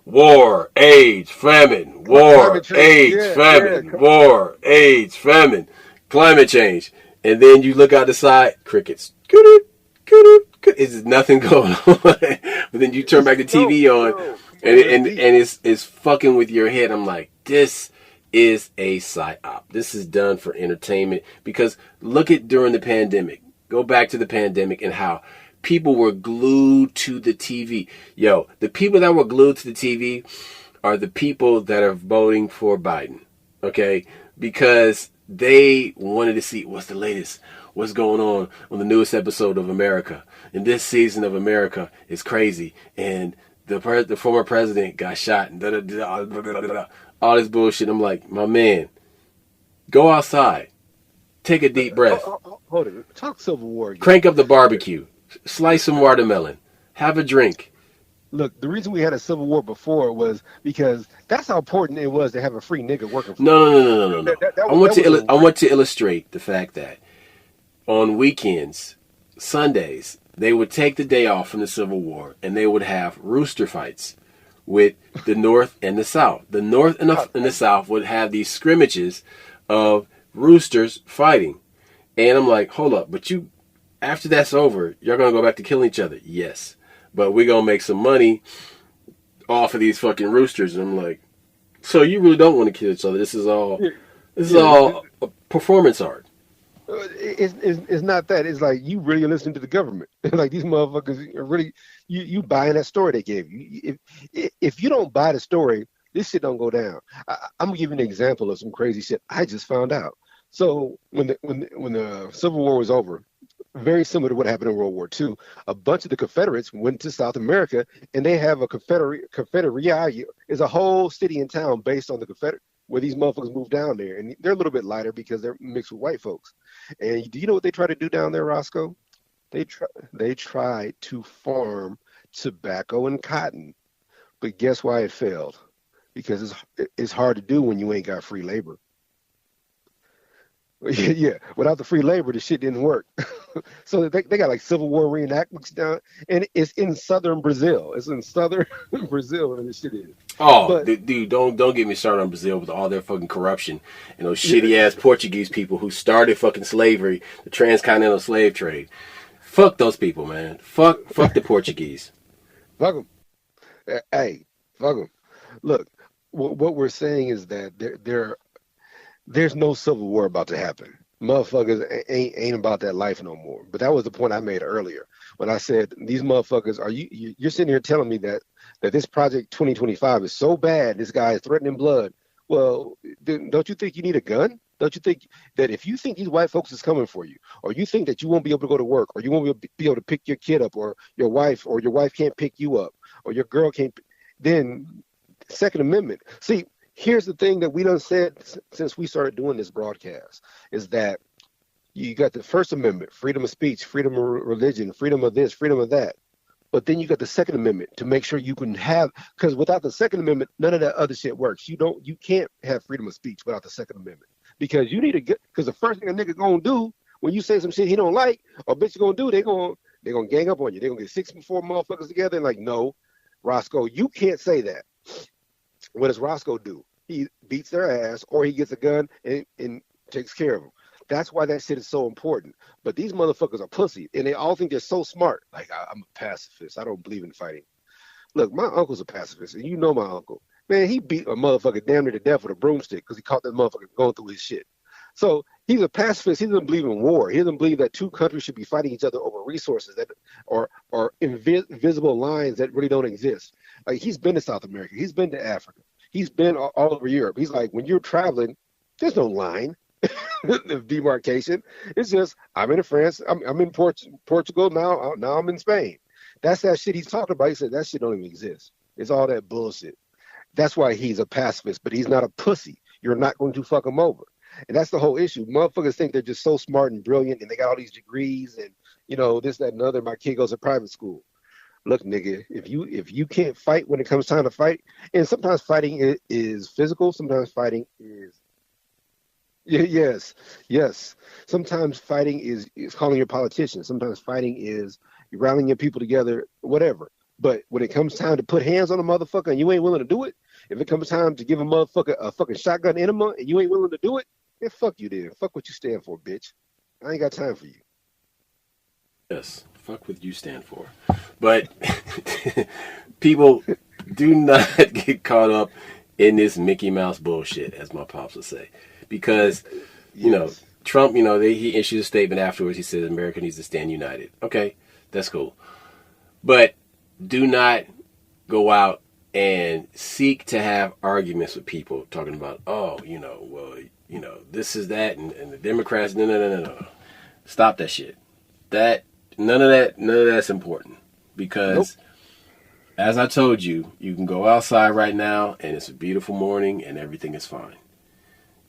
war, AIDS, famine, war, climate change. AIDS, Yeah, yeah. famine, war, AIDS, famine, climate change. And then you look out the side, crickets. It's nothing going on. But then you turn back the TV on, No. and it's fucking with your head. I'm like, this is a psyop. This is done for entertainment. Because look at during the pandemic. Go back to the pandemic and how people were glued to the TV. Yo, the people that were glued to the TV are the people that are voting for Biden. Okay? Because they wanted to see what's the latest, what's going on the newest episode of America. And this season of America is crazy. And the former president got shot and all this bullshit. I'm like, my man, go outside. Take a deep breath. Hold it. Talk Civil War again. Crank up the barbecue. Slice some watermelon. Have a drink. Look, the reason we had a Civil War before was because that's how important it was to have a free nigga working for you. No. I want was to illustrate the fact that on weekends, Sundays, they would take the day off from the Civil War and they would have rooster fights with the North and the South. The North and the South would have these scrimmages of roosters fighting. And I'm like, hold up, but after that's over, you're going to go back to killing each other. Yes. But we're going to make some money off of these fucking roosters. And I'm like, so you really don't want to kill each other. This is all performance art. It's not that. It's like you really listening to the government. Like these motherfuckers are really you buying that story they gave you. If you don't buy the story, this shit don't go down. I'm gonna give you an example of some crazy shit I just found out. So when the Civil War was over, very similar to what happened in World War II, a bunch of the Confederates went to South America, and they have a Confederia is a whole city and town based on the Confederate where these motherfuckers moved down there, and they're a little bit lighter because they're mixed with white folks. And do you know what they try to do down there, Roscoe? They tried to farm tobacco and cotton, but guess why it failed? Because it's hard to do when you ain't got free labor. Yeah, without the free labor, the shit didn't work. So they got like Civil War reenactments down, and it's in southern Brazil. It's in southern Brazil where this shit is. Oh, But dude, don't get me started on Brazil with all their fucking corruption and those shitty ass Portuguese people who started fucking slavery, the transcontinental slave trade. Fuck those people, man. Fuck the Portuguese. fuck them. Hey, fuck them. Look, what we're saying is that there's no civil war about to happen. Motherfuckers ain't about that life no more. But that was the point I made earlier when I said these motherfuckers you're sitting here telling me that this project 2025 is so bad. This guy is threatening blood. Well, don't you think you need a gun? Don't you think that if you think these white folks is coming for you, or you think that you won't be able to go to work, or you won't be able to pick your kid up, or your wife can't pick you up, or your girl can't, then Second Amendment. See, here's the thing that we done said since we started doing this broadcast is that you got the First Amendment, freedom of speech, freedom of religion, freedom of this, freedom of that. But then you got the Second Amendment to make sure you can have, because without the Second Amendment, none of that other shit works. You can't have freedom of speech without the Second Amendment, because you need to get, because the first thing a nigga gonna do when you say some shit he don't like or bitch gonna do, they're gonna gang up on you. They're gonna get 6 or 4 motherfuckers together and like, no, Roscoe, you can't say that. What does Roscoe do? He beats their ass, or he gets a gun and takes care of them. That's why that shit is so important. But these motherfuckers are pussy, and they all think they're so smart. Like, I'm a pacifist. I don't believe in fighting. Look, my uncle's a pacifist, and you know my uncle. Man, he beat a motherfucker damn near to death with a broomstick because he caught that motherfucker going through his shit. So he's a pacifist. He doesn't believe in war. He doesn't believe that two countries should be fighting each other over resources that or invisible lines that really don't exist. Like, he's been to South America. He's been to Africa. He's been all over Europe. He's like, when you're traveling, there's no line of demarcation. It's just, I'm in France. I'm in Portugal now. Now I'm in Spain. That's that shit he's talking about. He said that shit don't even exist. It's all that bullshit. That's why he's a pacifist, but he's not a pussy. You're not going to fuck him over. And that's the whole issue. Motherfuckers think they're just so smart and brilliant, and they got all these degrees and, this, that, and other. My kid goes to private school. Look, nigga, if you can't fight when it comes time to fight, and sometimes fighting is physical, sometimes fighting is yes. Sometimes fighting is calling your politician. Sometimes fighting is rallying your people together, whatever. But when it comes time to put hands on a motherfucker and you ain't willing to do it, if it comes time to give a motherfucker a fucking shotgun enema and you ain't willing to do it, then fuck you then. Fuck what you stand for, bitch. I ain't got time for you. Yes, fuck what you stand for. But people, do not get caught up in this Mickey Mouse bullshit, as my pops would say. Because, Trump, he issued a statement afterwards. He said America needs to stand united. Okay, that's cool. But do not go out and seek to have arguments with people talking about, this is that, and the Democrats, no. Stop that shit. None of that's important. Because, as I told you, you can go outside right now, and it's a beautiful morning, and everything is fine.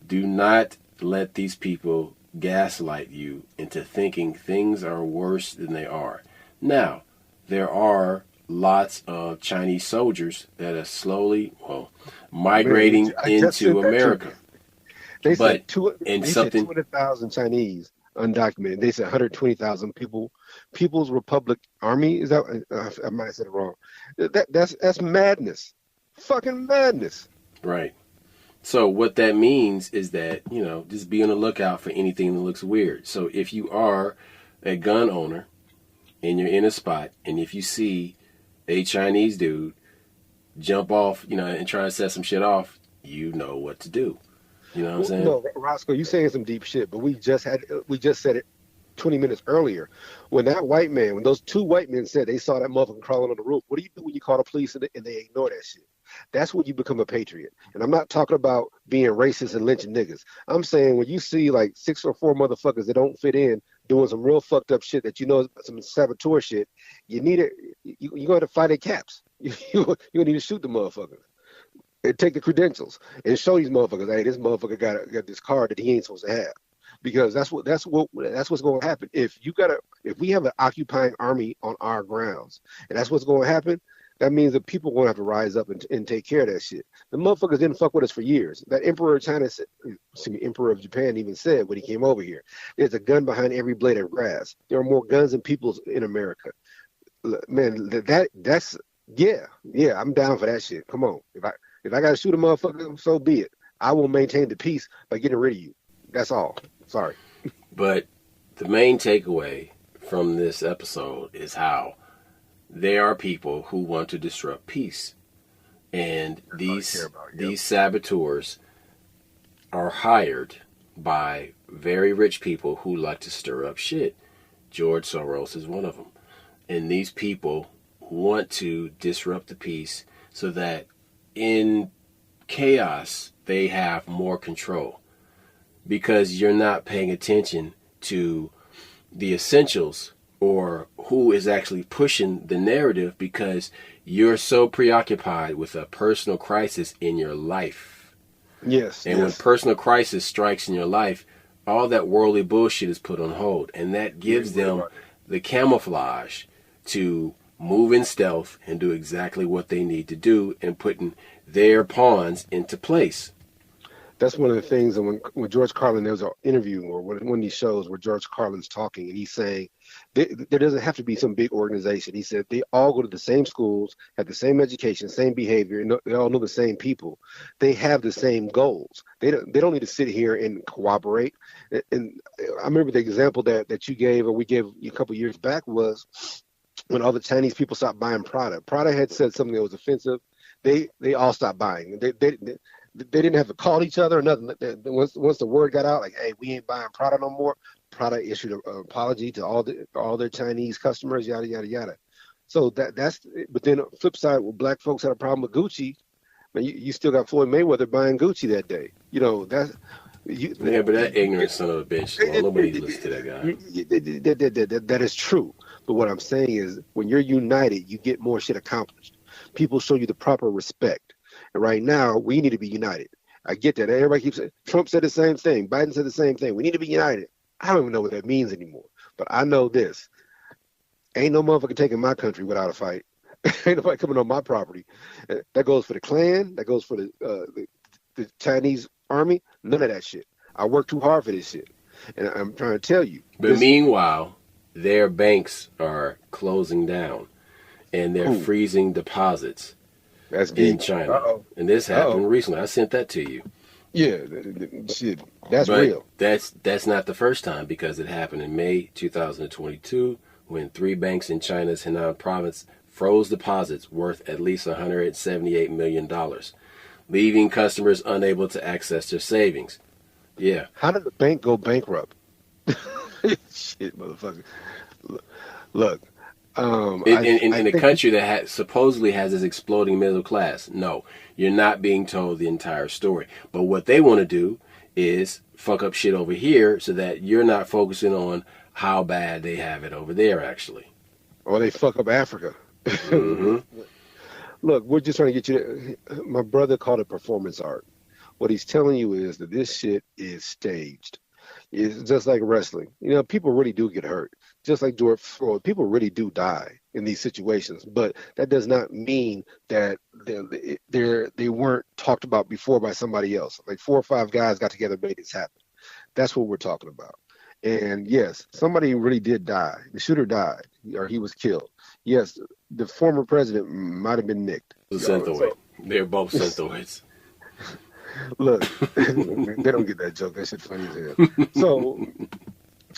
Do not let these people gaslight you into thinking things are worse than they are. Now, there are lots of Chinese soldiers that are slowly, migrating into America. They said 200,000 Chinese undocumented. They said 120,000 People's Republic Army. Is that? I might have said it wrong. That's madness. Fucking madness. Right. So what that means is that, just be on the lookout for anything that looks weird. So if you are a gun owner and you're in a spot, and if you see a Chinese dude jump off, and try to set some shit off, you know what to do. You know what I'm Well, saying? no, Roscoe, you saying some deep shit, but we just said it 20 minutes earlier. When those two white men said they saw that motherfucker crawling on the roof, what do you do when you call the police and they ignore that shit? That's when you become a patriot. And I'm not talking about being racist and lynching niggas. I'm saying when you see like 6 or 4 motherfuckers that don't fit in doing some real fucked up shit that you know is some saboteur shit, you need it. You're going to fight their caps. You need to shoot the motherfuckers and take the credentials and show these motherfuckers, hey, this motherfucker got this card that he ain't supposed to have. Because that's what's going to happen. If we have an occupying army on our grounds, and that's what's going to happen, that means that people are going to have to rise up and take care of that shit. The motherfuckers didn't fuck with us for years. That Emperor of Japan even said when he came over here, there's a gun behind every blade of grass. There are more guns than people in America. Man, that's yeah, I'm down for that shit. Come on, if I gotta shoot a motherfucker, so be it. I will maintain the peace by getting rid of you. That's all. Sorry. But the main takeaway from this episode is how there are people who want to disrupt peace. And these saboteurs are hired by very rich people who like to stir up shit. George Soros is one of them. And these people want to disrupt the peace so that in chaos they have more control. Because you're not paying attention to the essentials or who is actually pushing the narrative because you're so preoccupied with a personal crisis in your life. Yes. And when personal crisis strikes in your life, all that worldly bullshit is put on hold. And that gives them the camouflage to move in stealth and do exactly what they need to do and putting their pawns into place. That's one of the things. And when George Carlin, there was an interview or one of these shows where George Carlin's talking and he's saying there doesn't have to be some big organization. He said they all go to the same schools, have the same education, same behavior, and they all know the same people. They have the same goals. They don't need to sit here and cooperate. And I remember the example that you gave or we gave a couple of years back was when all the Chinese people stopped buying Prada. Prada had said something that was offensive. They all stopped buying. They didn't have to call each other or nothing. Once the word got out, like, hey, we ain't buying Prada no more, Prada issued an apology to all their Chinese customers, yada, yada, yada. So that's, but then flip side, when black folks had a problem with Gucci, man, you still got Floyd Mayweather buying Gucci that day. You know, that's... Yeah, but that ignorant son of a bitch, well, nobody listens to that guy. That is true. But what I'm saying is when you're united, you get more shit accomplished. People show you the proper respect. And right now, we need to be united. I get that. Everybody keeps saying, Trump said the same thing. Biden said the same thing. We need to be united. I don't even know what that means anymore. But I know this. Ain't no motherfucker taking my country without a fight. Ain't nobody coming on my property. That goes for the Klan. That goes for the Chinese army. None of that shit. I work too hard for this shit. And I'm trying to tell you. But meanwhile, their banks are closing down. And they're freezing deposits. That's in China. Uh-oh. And this happened recently. I sent that to you. Yeah, shit. That's real. That's not the first time because it happened in May 2022 when 3 banks in China's Henan province froze deposits worth at least $178 million, leaving customers unable to access their savings. Yeah. How did the bank go bankrupt? Shit, motherfucker. Look. In a country that supposedly has this exploding middle class, no, you're not being told the entire story. But what they want to do is fuck up shit over here so that you're not focusing on how bad they have it over there, actually. Or they fuck up Africa. Mm-hmm. Look, we're just trying to get you to, my brother called it performance art. What he's telling you is that this shit is staged. It's just like wrestling. You know, people really do get hurt. Just like George Floyd, people really do die in these situations. But that does not mean that they weren't talked about before by somebody else. Like 4 or 5 guys got together and made this happen. That's what we're talking about. And yes, somebody really did die. The shooter died, or he was killed. Yes, the former president might have been nicked. They're both centoids. Look, they don't get that joke. That shit funny as hell. So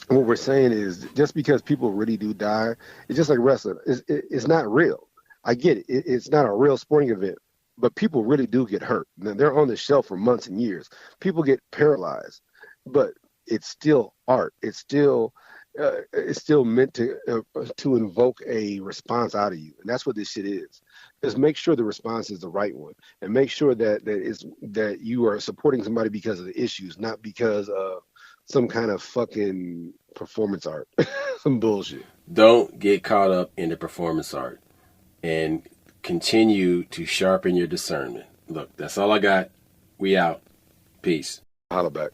what we're saying is just because people really do die, it's just like wrestling. It's not real. I get it. It's not a real sporting event. but people really do get hurt. They're on the shelf for months and years. People get paralyzed, but it's still art. It's still meant to invoke a response out of you, and that's what this shit is. Just make sure the response is the right one, and make sure that you are supporting somebody because of the issues, not because of some kind of fucking performance art, some bullshit. Don't get caught up in the performance art, and continue to sharpen your discernment. Look, that's all I got. We out. Peace. Holla back.